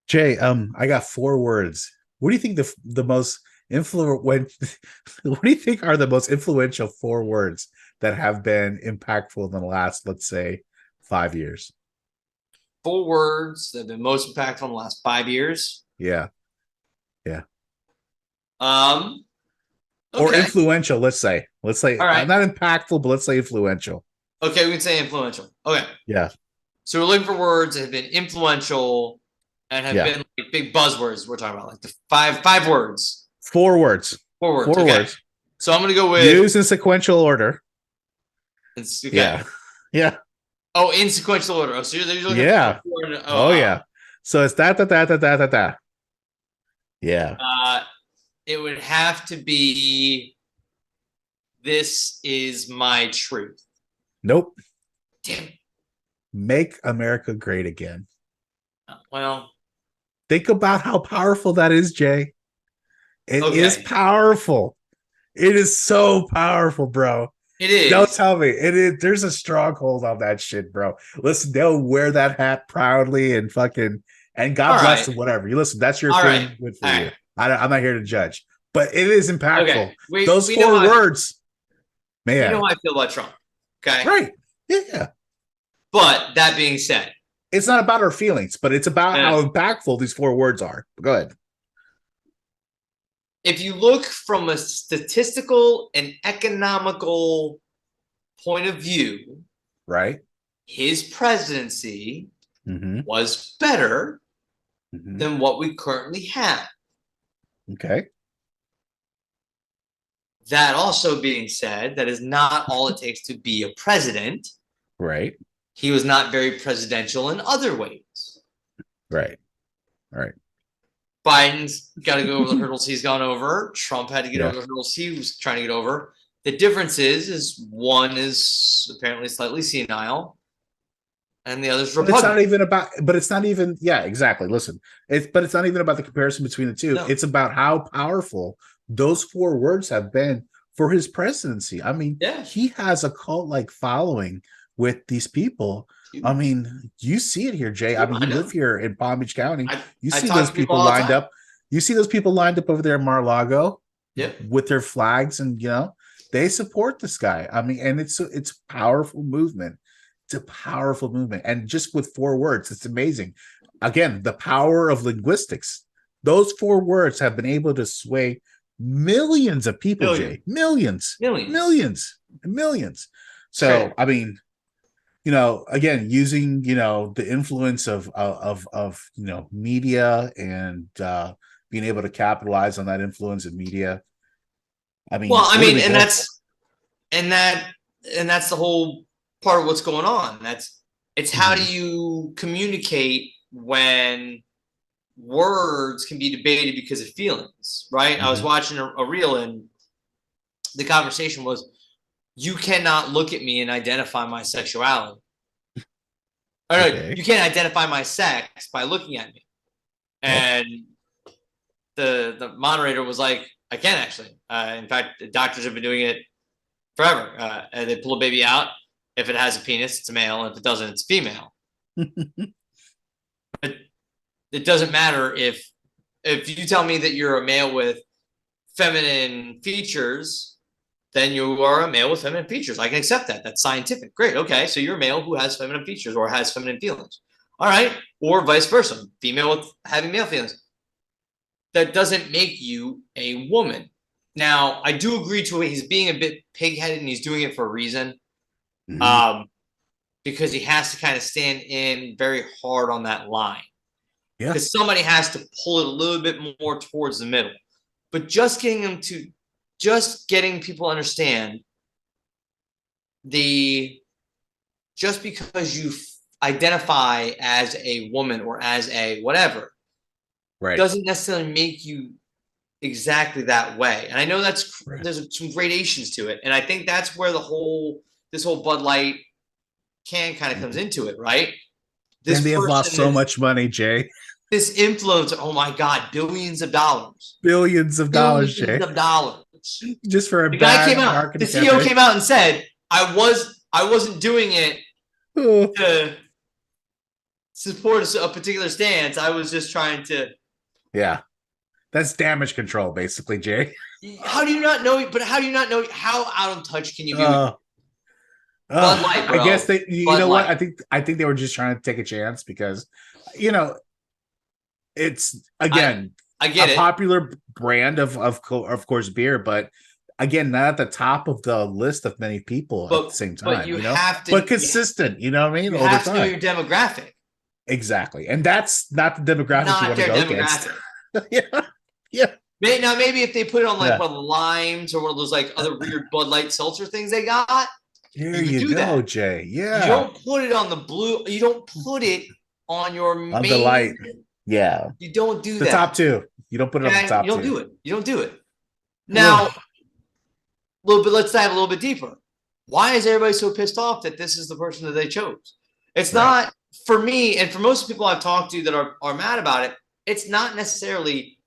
Jay, I got 4 words. What do you think the most what do you think are the most influential 4 words that have been impactful in the last, let's say, 5 years?
4 words that have been most impactful in the last 5 years?
Yeah.
Okay.
Or influential, let's say. All right. Not impactful, but let's say influential.
Okay, we can say influential. Okay.
Yeah.
So we're looking for words that have been influential and have been like big buzzwords. We're talking about like the five words.
4 words.
4 words.
4
okay.
words.
So I'm gonna go with
use in sequential order.
Okay.
Yeah.
Oh, in sequential order. Oh, so you're looking
for
4.
Yeah. So it's that. Yeah.
It would have to be "This is my truth."
Nope.
Damn.
Make America great again.
Well,
think about how powerful that is, Jay. It is powerful. It is so powerful, bro.
It is.
Don't tell me. It is. There's a stronghold on that shit, bro. Listen, they'll wear that hat proudly and God bless them, whatever. You listen, that's your thing.
Right.
Good for you. I'm not here to judge, but it is impactful.
Okay.
Those 4 words, man.
You know how I feel about Trump. Okay.
Right. Yeah.
But that being said,
it's not about our feelings, but it's about how impactful these 4 words are. Go ahead.
If you look from a statistical and economical point of view,
right,
his presidency was better than what we currently have.
Okay.
That also being said, that is not all it takes to be a president.
Right.
He was not very presidential in other ways.
Right. All right.
Biden's got to go over the hurdles he's gone over. Trump had to get over the hurdles he was trying to get over. The difference is one is apparently slightly senile, and the other's Republican.
It's not even. Yeah, exactly. Listen, it's not even about the comparison between the two. No. It's about how powerful those 4 words have been for his presidency. I mean, he has a cult-like following with these people. I mean, you see it here, Jay. I mean, you live here in Palm Beach County. You see those people lined up. You see those people lined up over there in Mar-a-Lago with their flags, and they support this guy. I mean, and it's a powerful movement. It's a powerful movement. And just with 4 words, it's amazing. Again, the power of linguistics. Those 4 words have been able to sway millions of people, Jay. Millions. So, I mean, again, using, the influence of media and being able to capitalize on that influence of media. I mean,
Well, I
what do
mean,
we
and
go-
that's the whole part of what's going on. It's how do
Mhm.
you communicate when words can be debated because of feelings, right? I was
Mhm.
watching a reel, and the conversation was, you cannot look at me and identify my sexuality. Or no,
Okay.
you can't identify my sex by looking at me. And the moderator was like, I can actually. In fact, the doctors have been doing it forever. And they pull a baby out. If it has a penis, it's a male. If it doesn't, it's female. It doesn't matter if you tell me that you're a male with feminine features, then you are a male with feminine features. I can accept that. That's scientific. Great. Okay. So you're a male who has feminine features or has feminine feelings. All right. Or vice versa. Female with having male feelings. That doesn't make you a woman. Now, I do agree to it. He's being a bit pig-headed and he's doing it for a reason.
Mhm.
Because he has to kind of stand in very hard on that line.
Yeah.
Because somebody has to pull it a little bit more towards the middle. But just getting people to understand just because you identify as a woman or as a whatever,
Right.
doesn't necessarily make you exactly that way. And I know
Right.
there's some gradations to it. And I think that's where this whole Bud Light can kind of comes into it, right? This
And they have lost
person
so
is-
much money, Jay.
This influencer, oh my God, billions of dollars.
Billions of dollars, Jay.
Billions of dollars.
Just for a
The guy
bad
came out, the
marketing
CEO
campaign.
came out and said, I wasn't doing it
Oh,
to support a particular stance. I was just trying to.
yeah. That's damage control, basically, Jay.
How do you not know? But how do you not know? How out of touch can you be?
Bud
Light, bro.
I guess you
Bud
know what?
Light.
I think they were just trying to take a chance because, it's again
I get
a
it.
popular brand of course beer, but again, not at the top of the list of many people at the same time.
But you have to.
but consistent. You know what I mean?
You
Over
have to know
time.
your demographic.
Exactly, and that's not the demographic you
Not
want to
their
go against.
demographic.
Yeah.
Maybe if they put it on like
Yeah.
one of the limes or one of those like other weird Bud Light seltzer things they got.
There
You
you
do
go,
that.
Jay.
You
Yeah,
don't put it on the blue. You don't put it on your
on
main.
the light. Yeah,
You don't do
the
that.
top two. You don't put it on
Okay?
the top
You don't
two.
do it. You don't do it. Now, let's dive a little bit deeper. Why is everybody so pissed off that this is the person that they chose? It's
Right.
not for me, and for most people I've talked to that are mad about it. It's not necessarily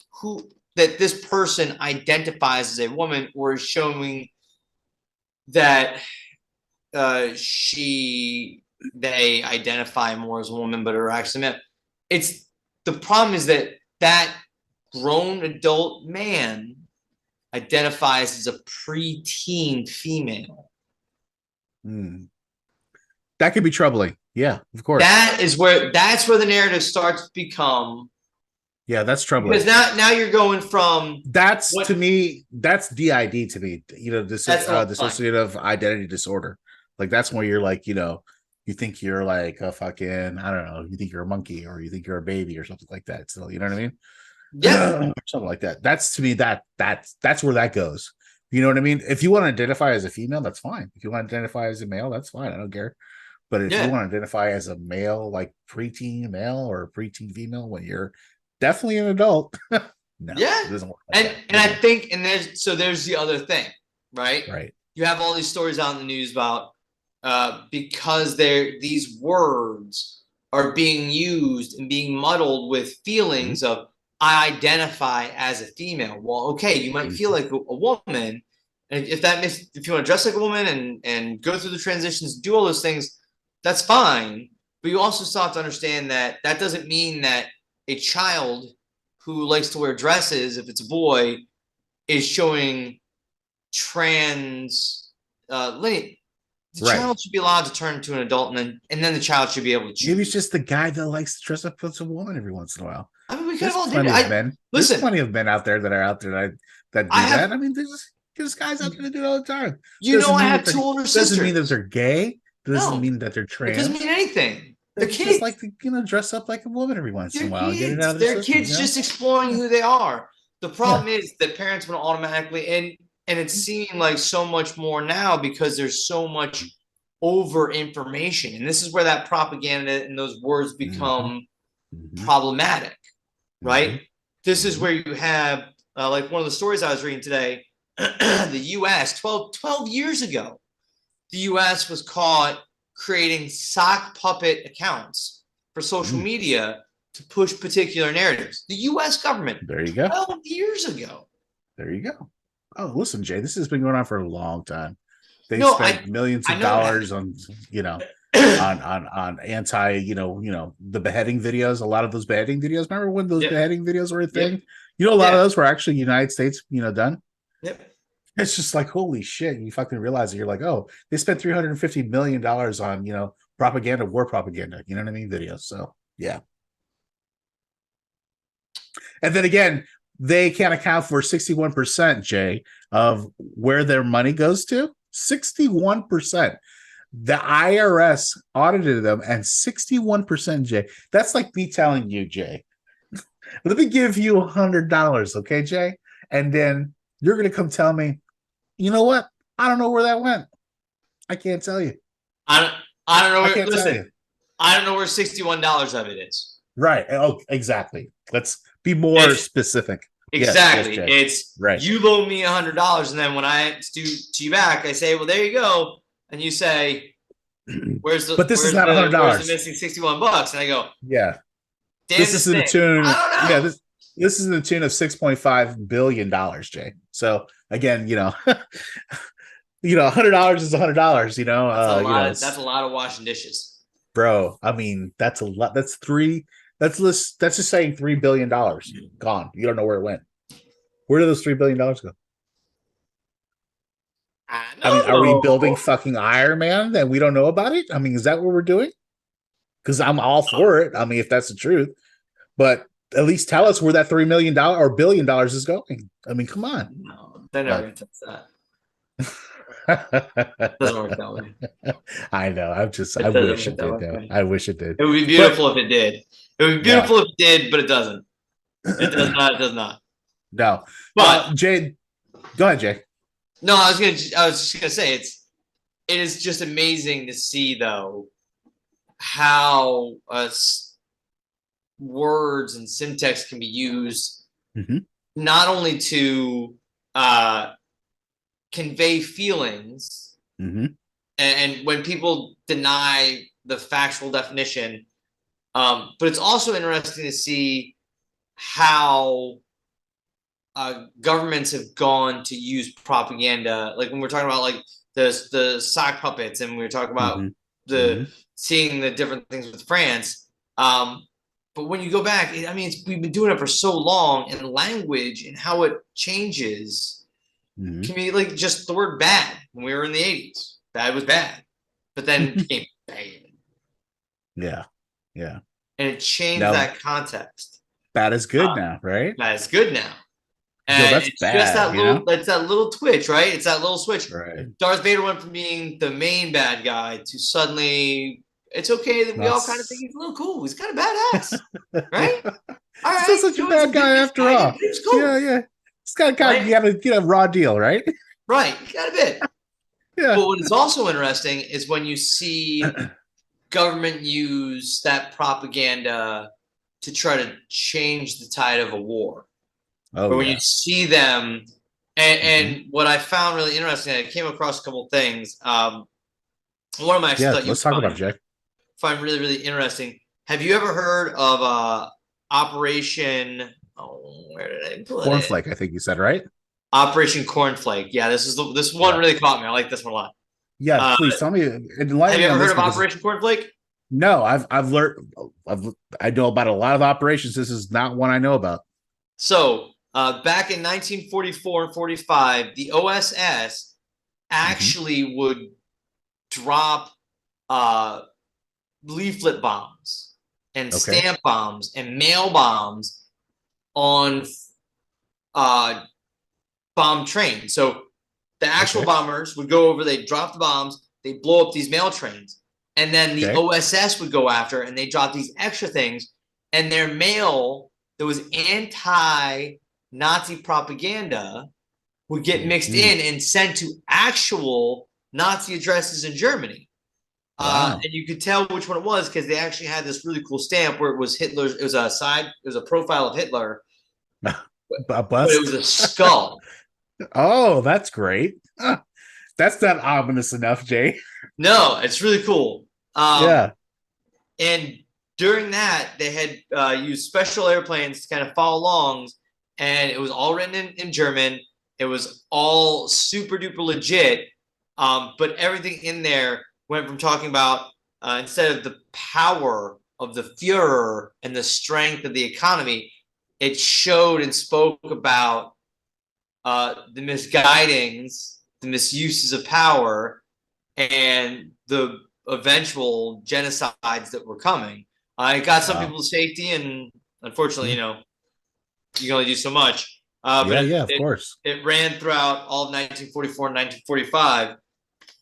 that this person identifies as a woman or is showing that they identify more as a woman, but are actually men. It's the problem is that grown adult man identifies as a preteen female.
That could be troubling. Yeah, of course.
That's where the narrative starts to become.
Yeah, that's troubling.
Because now you're going from
That's to me, that's DID to me. Dissociative identity disorder. Like that's where you're like, you think you're like a fucking, I don't know, you think you're a monkey or you think you're a baby or something like that. So you know what I mean?
Yeah.
Something like that. That's to me that's where that goes. You know what I mean? If you want to identify as a female, that's fine. If you want to identify as a male, that's fine. I don't care. But if you want to identify as a male, like preteen male or preteen female, when you're definitely an adult, no, it doesn't work like that.
And I think there's the other thing, right?
Right.
You have all these stories out in the news about because these words are being used and being muddled with feelings of I identify as a female. Well, okay, you might feel like a woman, and if you want to dress like a woman and go through the transitions, do all those things, that's fine. But you also still have to understand that doesn't mean that a child who likes to wear dresses, if it's a boy, is showing trans lineage. The child should be allowed to turn into an adult, and then the child should be able to choose.
Maybe it's just the guy that likes to dress up as a woman every once in a while.
I mean, we could
There's
have all
plenty
did
of men.
Listen,
There's plenty of men out there that are out there that do that. I mean, there's guys out there that do it all the time.
I have two older sisters.
Doesn't mean that they're gay. doesn't
No.
mean that they're
It
trans.
doesn't mean anything.
They
They're
just
kids.
like to, dress up like a woman every once in a
They're
while and get it out
kids.
of the
They're
system,
kids
you know?
just exploring who they are. The problem is that parents will automatically, and it's seeming like so much more now because there's so much over information, and this is where that propaganda and those words become problematic, right? This is where you have like one of the stories I was reading today. The U.S. 12 years ago, the U.S. was caught creating sock puppet accounts for social media to push particular narratives. The U.S. government.
There you go.
12 years ago.
There you go. Oh, listen, Jay, this has been going on for a long time. They
No,
spent millions
I
of
know that.
dollars on, on anti, the beheading videos. A lot of those beheading videos. Remember when those
Yep.
beheading videos were a thing?
Yep.
A lot of
Yeah.
those were actually United States, done.
Yep.
It's just like, holy shit. You fucking realize it. You're like, oh, they spent $350 million on, propaganda, war propaganda. You know what I mean? Videos. So, yeah. And then again, they can't account for 61%, Jay, of where their money goes to. 61%. The IRS audited them, and 61%, Jay. That's like me telling you, Jay, let me give you $100, okay, Jay? And then you're going to come tell me, you know what? I don't know where that went. I can't tell you.
I don't know
I
where.
can't tell
Listen,
you.
I don't know where $61 of it is.
Right. Oh, exactly. Let's be more specific. Yes,
Exactly.
yes, Jay.
It's
Right.
You loan me $100, and then when I do to you back, I say, "Well, there you go," and you say, "Where's the?"
But this is
where's
not
the-
$100.
Where's the missing $61? And I go,
Yeah.
"Damn
This is in the
thing.
tune.
I don't know.
Yeah, this is in the tune of $6.5 billion, Jay. So again, $100 is $100.
That's a lot.
It's-
That's a lot of washing dishes.
bro. I mean, that's a lot. That's three. That's just saying $3 billion gone. You don't know where it went. Where did those $3 billion go? I mean, are we building fucking Iron Man and we don't know about it? I mean, is that what we're doing? Because I'm all for it. I mean, if that's the truth, but at least tell us where that $3 million or $1 billion is going. I mean, come on.
No, they're never going to touch that. Doesn't work that way.
I know. I
doesn't
wish
work
it
that
did. Though.
way.
I wish it did.
It would be beautiful if it did. It would be beautiful if it did, but it doesn't. It does not. It does not.
No.
But
Jay, go ahead, Jay.
No, I was just gonna say it is just amazing to see though how words and syntax can be used not only to convey feelings, and when people deny the factual definition, but it's also interesting to see how governments have gone to use propaganda, like when we're talking about like the sock puppets, and we were talking about seeing the different things with France. But when you go back, we've been doing it for so long, and language and how it changes can be like just the word bad. When we were in the 80s, bad was bad, but then it became bad.
Yeah.
And it changed that context.
Bad is good now, right?
Bad is good now. And
that's
it's
bad,
just that little twitch, right? It's that little switch.
Right.
Darth Vader went from being the main bad guy to suddenly it's okay that we all kind of think he's a little cool. He's kind of badass, right? All right,
He's not such a bad guy after all.
He's cool.
Yeah. It's got a raw deal, right?
Right, you got a bit.
Yeah.
But what is also interesting is when you see government use that propaganda to try to change the tide of a war.
Oh,
but when you see them, and what I found really interesting, I came across a couple of things. One of my
let's talk about it, Jack.
Find really, really interesting. Have you ever heard of Operation? Oh, where did I put
Cornflake, I think you said, right?
Operation Cornflake. Yeah, this one really caught me. I like this one a lot.
Yeah, please tell me.
Have you ever heard of Operation Cornflake?
No, I've learned. I know about a lot of operations. This is not one I know about.
So back in 1944 and 45, the OSS actually would drop leaflet bombs and stamp bombs and mail bombs on bomb trains. So the actual bombers would go over, they'd drop the bombs, they blow up these mail trains, and then the
Okay.
OSS would go after, and they drop these extra things, and their mail that was anti-Nazi propaganda would get mixed in and sent to actual Nazi addresses in Germany.
Wow.
And you could tell which one it was because they actually had this really cool stamp where it was Hitler's. It was a profile of Hitler,
A
but
bust.
it was a skull.
Oh, that's great. That's not ominous enough, Jay.
No, it's really cool.
Yeah.
And during that, they had used special airplanes to kind of follow along, and it was all written in German. It was all super duper legit, but everything in there went from talking about instead of the power of the Fuhrer and the strength of the economy, it showed and spoke about the misguidings, the misuses of power, and the eventual genocides that were coming. It got some people's safety, and unfortunately, you know, you can only do so much. But
of course.
It ran throughout all of 1944 and 1945,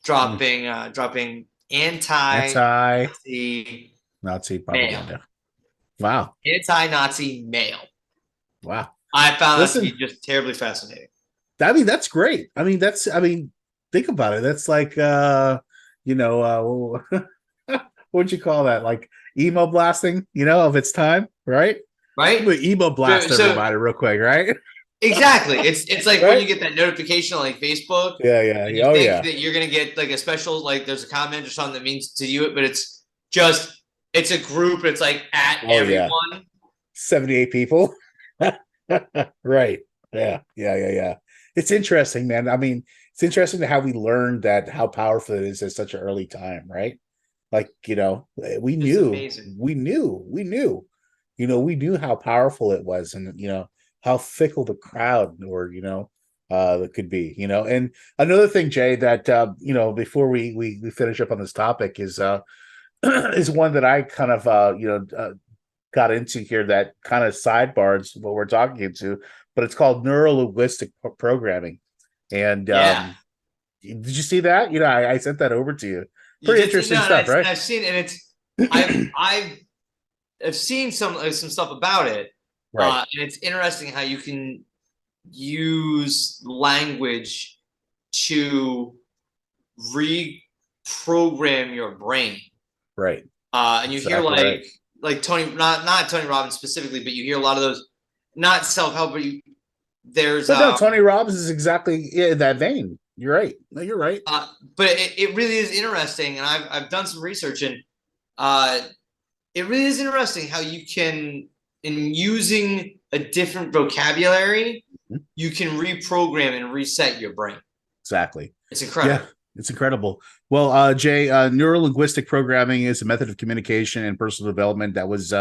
dropping anti-Nazi
propaganda. Wow.
Anti-Nazi mail.
Wow.
I found that to be just terribly fascinating.
I mean, that's great. I mean, think about it. That's like, what'd you call that? Like emo blasting, of its time, right?
Right.
Emo blast everybody real quick, right?
Exactly. It's like
right?
when you get that notification on like Facebook.
Yeah.
And you think that you're gonna get like a special, like there's a comment or something that means to you, but it's a group. It's like at everyone.
Yeah. 78 people. Right. Yeah. It's interesting, man. I mean, it's interesting how we learned that how powerful it is at such an early time, right? Like, we knew how powerful it was, and how fickle the crowd or that could be, and another thing, Jay, that before we finish up on this topic is one that I kind of got into here that kind of sidebars what we're talking into, but it's called neuro-linguistic programming. And did you see that? I sent that over to you. Pretty interesting stuff, right?
I've seen, and I've seen some stuff about it.
Right.
And it's interesting how you can use language to reprogram your brain.
Right.
And you hear like Tony, not Tony Robbins specifically, but you hear a lot of those, not self-help, but there's
Tony Robbins is exactly in that vein. You're right. No, you're right.
But it really is interesting, and I've done some research, and it really is interesting how you can, in using a different vocabulary, you can reprogram and reset your brain.
Exactly.
It's incredible.
Yeah, it's incredible. Well, Jay, neuro-linguistic programming is a method of communication and personal development that was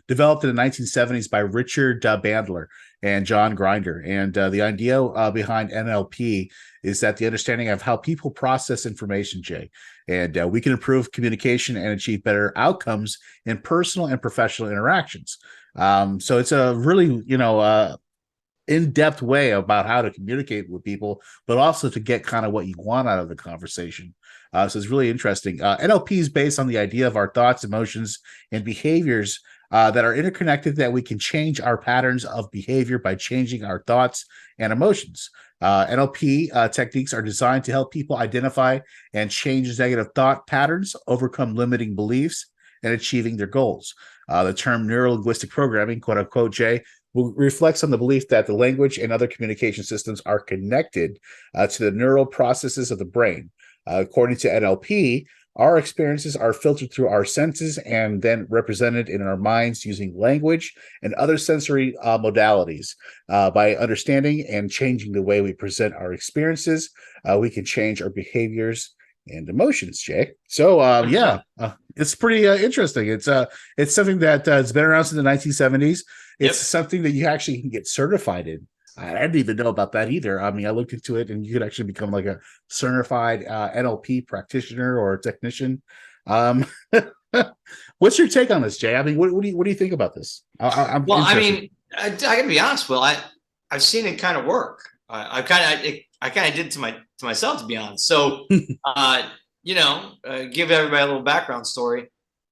developed in the 1970s by Richard Bandler and John Grinder. And the idea behind NLP is that the understanding of how people process information, Jay, and we can improve communication and achieve better outcomes in personal and professional interactions. So it's a really, in-depth way about how to communicate with people, but also to get kind of what you want out of the conversation. So it's really interesting. NLP is based on the idea of our thoughts, emotions, and behaviors that are interconnected, that we can change our patterns of behavior by changing our thoughts and emotions. NLP techniques are designed to help people identify and change negative thought patterns, overcome limiting beliefs, and achieving their goals. The term neuro-linguistic programming, quote unquote, Jay, reflects on the belief that the language and other communication systems are connected to the neural processes of the brain. According to NLP, our experiences are filtered through our senses and then represented in our minds using language and other sensory modalities. By understanding and changing the way we present our experiences, we can change our behaviors and emotions, Jay. So it's pretty interesting. It's something that has been around since the 1970s. It's something that you actually can get certified in. I didn't even know about that either. I mean, I looked into it, and you could actually become like a certified NLP practitioner or technician. What's your take on this, Jay? I mean, what do you think about this? I
gotta be honest, Will. I've seen it kind of work. I kind of did it to myself, to be honest. So, give everybody a little background story.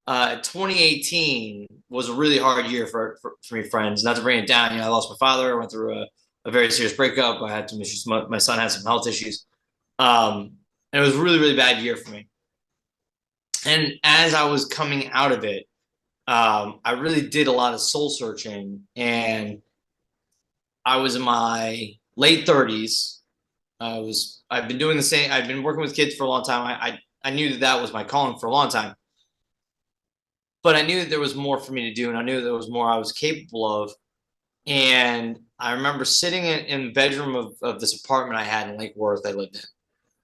2018 was a really hard year for me, friends. Not to bring it down, I lost my father. I went through a very serious breakup. I had some issues. My son had some health issues. And it was a really, really bad year for me. And as I was coming out of it, I really did a lot of soul searching, and I was in my late 30s. I've been doing the same. I've been working with kids for a long time. I knew that was my calling for a long time, but I knew that there was more for me to do, and I knew there was more I was capable of. And I remember sitting in the bedroom of this apartment I had in Lake Worth I lived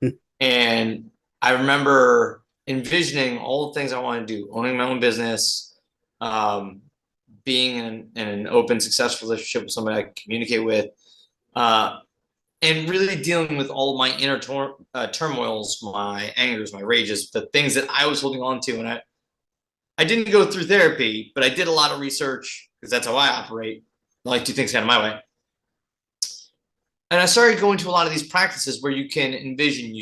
in. And I remember envisioning all the things I wanted to do, owning my own business, being in an open, successful relationship with somebody I can communicate with, and really dealing with all of my inner turmoils, my angers, my rages, the things that I was holding on to. And I didn't go through therapy, but I did a lot of research because that's how I operate. I like to do things kind of my way. And I started going to a lot of these practices where you can envision,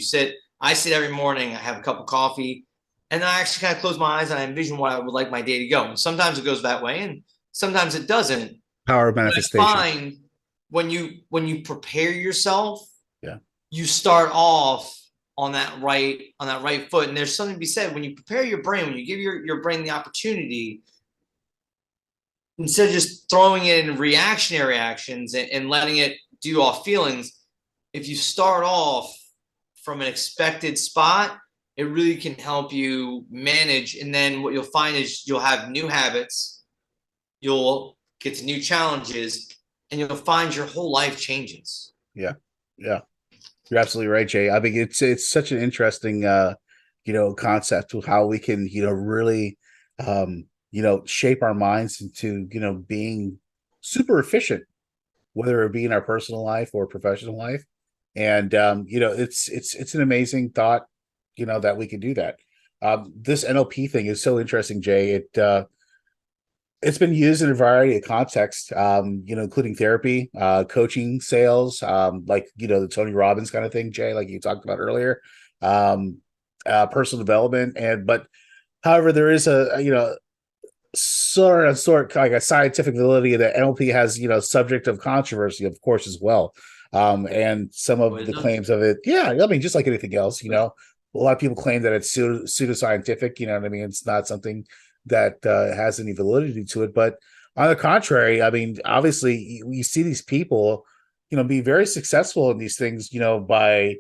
I sit every morning, I have a cup of coffee, and then I actually kind of close my eyes and I envision what I would like my day to go. And sometimes it goes that way, and sometimes it doesn't.
Power of manifestation.
But I find when you prepare yourself,
yeah,
you start off on that right foot. And there's something to be said when you prepare your brain, when you give your brain the opportunity, instead of just throwing it in reactionary actions and letting it do off feelings, if you start off from an expected spot, it really can help you manage. And then what you'll find is you'll have new habits, you'll get to new challenges, and you'll find your whole life changes.
Yeah. You're absolutely right, Jay. I mean, it's such an interesting concept of how we can really shape our minds into being super efficient, whether it be in our personal life or professional life. And it's an amazing thought that we can do that. This NLP thing is so interesting, Jay. It's been used in a variety of contexts, including therapy, coaching, sales, the Tony Robbins kind of thing, Jay, like you talked about earlier, personal development. But however, there is a sort of like a scientific validity that NLP has, subject of controversy, of course, as well. And some of the claims of it, just like anything else, a lot of people claim that it's pseudoscientific, it's not something that has any validity to it. But on the contrary, obviously we see these people, be very successful in these things, by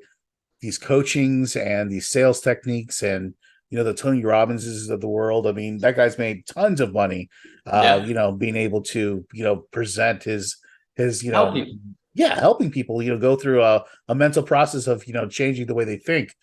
these coachings and these sales techniques and, the Tony Robbinses of the world. That guy's made tons of money, being able to, present his helping people, go through a mental process of, changing the way they think.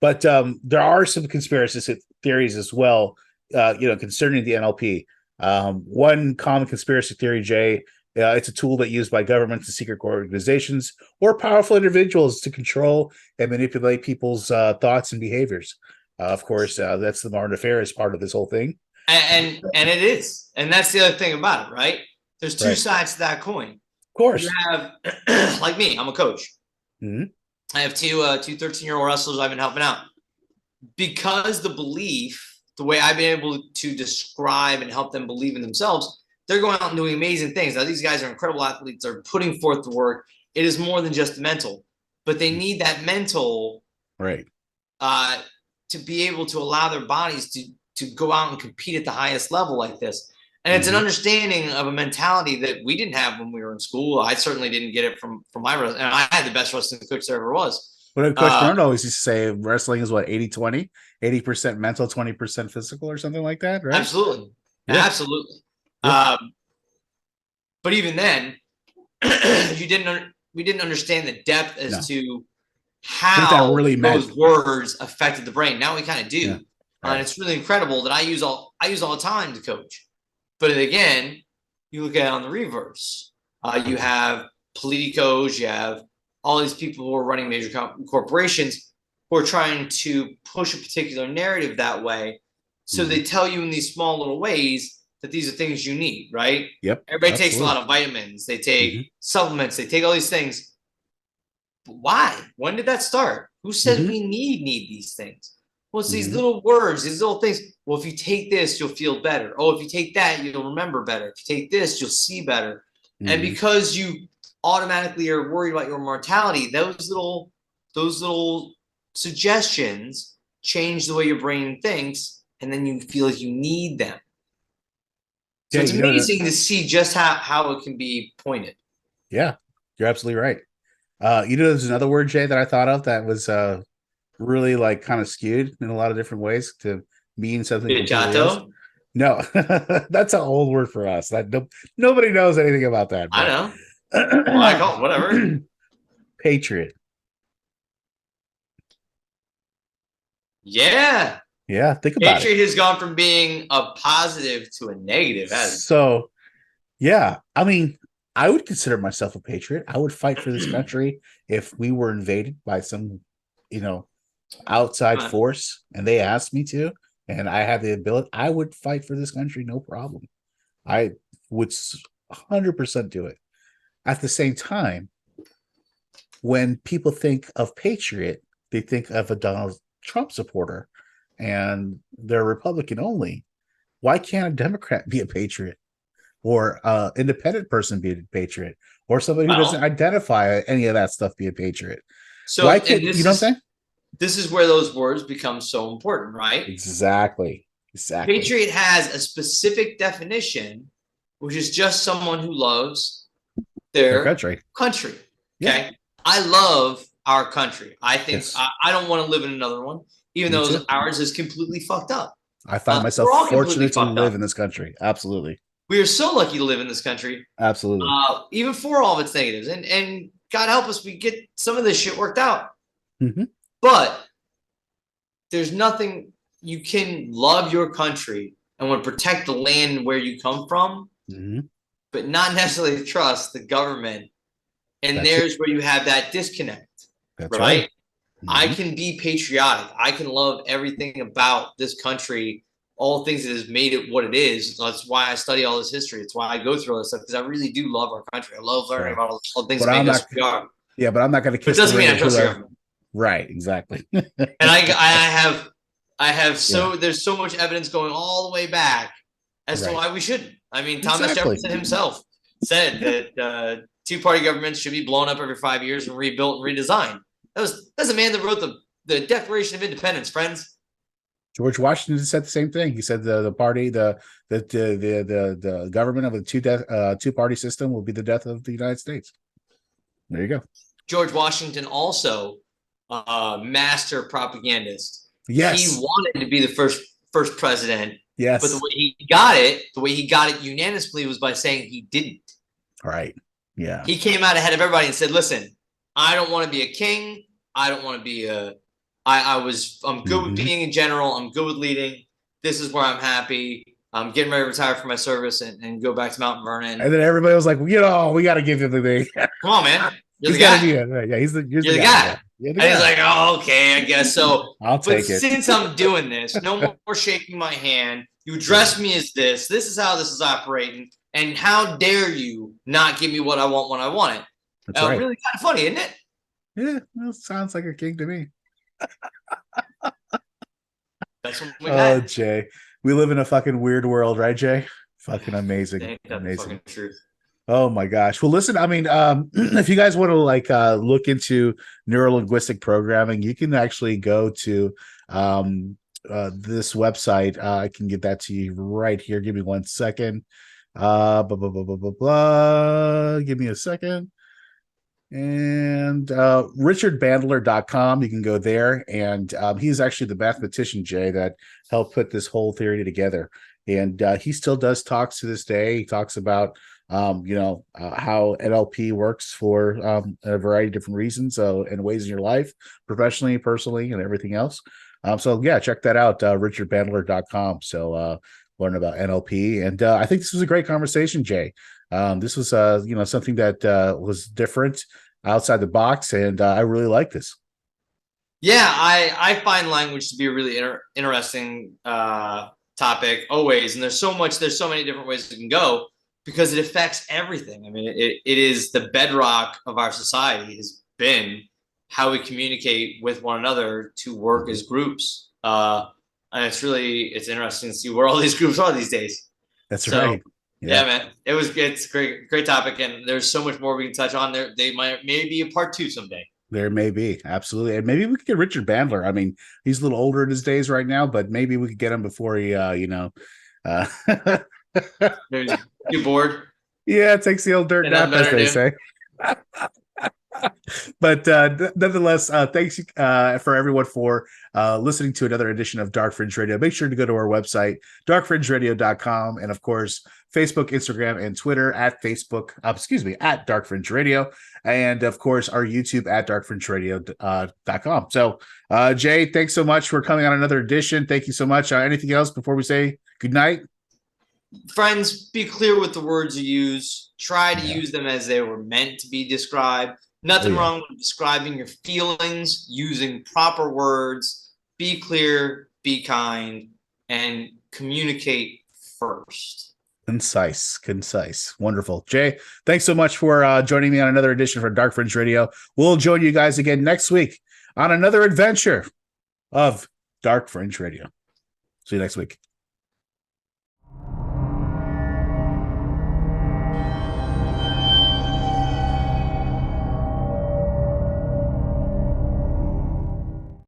But there are some conspiracy theories as well, concerning the NLP. One common conspiracy theory, Jay, it's a tool that used by governments and secret organizations or powerful individuals to control and manipulate people's thoughts and behaviors. Of course, that's the more nefarious part of this whole thing.
And it is. And that's the other thing about it, right? There's two sides to that coin.
Of course.
You have, like me, I'm a coach.
Mm-hmm.
I have two 13-year-old wrestlers I've been helping out. Because the way I've been able to describe and help them believe in themselves, they're going out and doing amazing things. Now, these guys are incredible athletes. They're putting forth the work. It is more than just mental, but they need that mental,
right,
to be able to allow their bodies to go out and compete at the highest level like this. And it's an understanding of a mentality that we didn't have when we were in school. I certainly didn't get it from my wrestling. And I had the best wrestling coach there ever was.
What Coach Byrne always used to say, wrestling is what, 80-20? 80% mental, 20% physical or something like that, right?
Absolutely.
Yeah.
Absolutely. Yeah. But even then, we didn't understand the depth as to how that really those words affected the brain. Now we kind of do. Yeah. And it's really incredible that I use all the time to coach. But again, you look at it on the reverse. You have politicos, you have all these people who are running major corporations who are trying to push a particular narrative that way. So they tell you in these small little ways that these are things you need, right?
Yep.
Everybody takes a lot of vitamins. They take supplements. They take all these things. But why? When did that start? Who said we need these things? Well, it's these
Mhm.
little words, these little things. Well, if you take this, you'll feel better. Oh, if you take that, you'll remember better. If you take this, you'll see better. And
Mhm.
because you automatically are worried about your mortality, those little suggestions change the way your brain thinks, and then you feel like you need them. So
Yeah,
it's
you know,
amazing to see just how it can be pointed.
yeah, you're absolutely right. There's another word, Jay, that I thought of that was really like kind of skewed in a lot of different ways to mean something completely else.
Piachato?
No, that's an old word for us. Nobody knows anything about that.
I know. Well, I call it whatever.
Patriot.
Yeah.
Yeah, think about
Patriot has gone from being a positive to a negative,
it.
hasn't it?
So, yeah, I mean, I would consider myself a patriot. I would fight for this country if we were invaded by some, outside force and they asked me to, and I had the ability, I would fight for this country, no problem. I would 100% do it. At the same time, when people think of patriot, they think of a Donald Trump supporter and they're Republican only. Why can't a Democrat be a patriot? Or independent person be a patriot? Or somebody who doesn't identify any of that stuff be a patriot?
So
Why can't, you know what I'm saying?
This is where those words become so important, right?
Exactly.
Patriot has a specific definition, which is just someone who loves their
country.
Okay.
Yeah.
I love our country. I think
Yes.
I don't want to live in another one, even
Me
though
too.
ours is completely fucked up.
I find myself
we're all completely
fortunate to
fucked
live
up.
in this country. Absolutely.
We are so lucky to live in this country,
Absolutely.
even for all of its negatives. And God help us, we get some of this shit worked out.
Mhm.
But there's nothing, you can love your country and want to protect the land where you come from,
Mhm.
but not necessarily trust the government. And
That's
there's where you have that disconnect.
That's
right?
right.
I
Mhm.
can be patriotic. I can love everything about this country, all the things that has made it what it is. That's why I study all this history. It's why I go through all this stuff, because I really do love our country. I love learning
Right.
about all the things
But
that
I'm
make us
not-
who we are.
Yeah, but I'm not going to
But
kiss
it doesn't
the
mean
ring
I
of
trust the
whoever.
government.
Right, exactly.
And I have so there's so much evidence going all the way back as to
Right.
why we shouldn't. I mean, Thomas
Exactly.
Jefferson himself said that two-party governments should be blown up every 5 years and rebuilt and redesigned. That's a man that wrote the Declaration of Independence, friends.
George Washington said the same thing. He said the government of a two-party system will be the death of the United States. There you go.
George Washington also master propagandist.
Yes.
He wanted to be the first president.
Yes.
But the way he got it unanimously was by saying he didn't.
Right. Yeah.
He came out ahead of everybody and said, "Listen, I don't want to be a king. I don't want to be I'm good with being a general. I'm good with leading. This is where I'm happy. I'm getting ready to retire from my service and go back to Mount Vernon."
And then everybody was like, we got to give him the thing.
Come on, man. You're
He's
the
got
guy.
to be it. Yeah, you're
the guy.
Yeah. You're the
And he's
guy.
like, "Oh, okay, I guess so."
I'll
But
take it.
since I'm doing this, no more shaking my hand. You address me as this. This is how this is operating. And how dare you not give me what I want when I want it?
That's right.
Really kind of funny, isn't it?
Yeah, well, sounds like a king to me.
That's what we
Oh,
had.
Jay, we live in a fucking weird world, right, Jay? Fucking amazing,
Ain't that the
amazing.
fucking truth?
Oh my gosh. Well, listen, I mean, if you guys want to look into neurolinguistic programming, you can actually go to this website. I can get that to you right here. Give me 1 second. Blah, blah, blah, blah, blah, blah. Give me a second. And richardbandler.com, you can go there, and he's actually the mathematician, Jay, that helped put this whole theory together. And he still does talks to this day. He talks about how NLP works for a variety of different reasons, in ways in your life, professionally, personally, and everything else. So yeah, check that out, richardbandler.com. So learn about NLP. And I think this was a great conversation, Jay. This was something that was different, outside the box, and I really like this.
Yeah, I find language to be a really interesting topic always, and there's so many different ways it can go because it affects everything. I mean, it is the bedrock of our society has been how we communicate with one another to work as groups. And it's interesting to see where all these groups are these days.
That's
So,
right.
Yeah, man, it's great topic, and there's so much more we can touch on there. They maybe a part 2 someday.
There may be, absolutely. And maybe we could get Richard Bandler. I mean, he's a little older in his days right now, but maybe we could get him before he
Maybe you bored.
Yeah, it takes the old dirt nap, as they say. But nonetheless, thanks for everyone for listening to another edition of Dark Fringe Radio. Make sure to go to our website, darkfringeradio.com, and of course, Facebook, Instagram, and Twitter at Dark Fringe Radio, and of course, our YouTube at darkfringeradio.com. So, Jay, thanks so much for coming on another edition. Thank you so much. Anything else before we say good night?
Friends, be clear with the words you use. Try to use them as they were meant to be described. Nothing wrong with describing your feelings, using proper words. Be clear, be kind, and communicate first.
Concise. Wonderful. Jay, thanks so much for joining me on another edition for Dark Fringe Radio. We'll join you guys again next week on another adventure of Dark Fringe Radio. See you next week.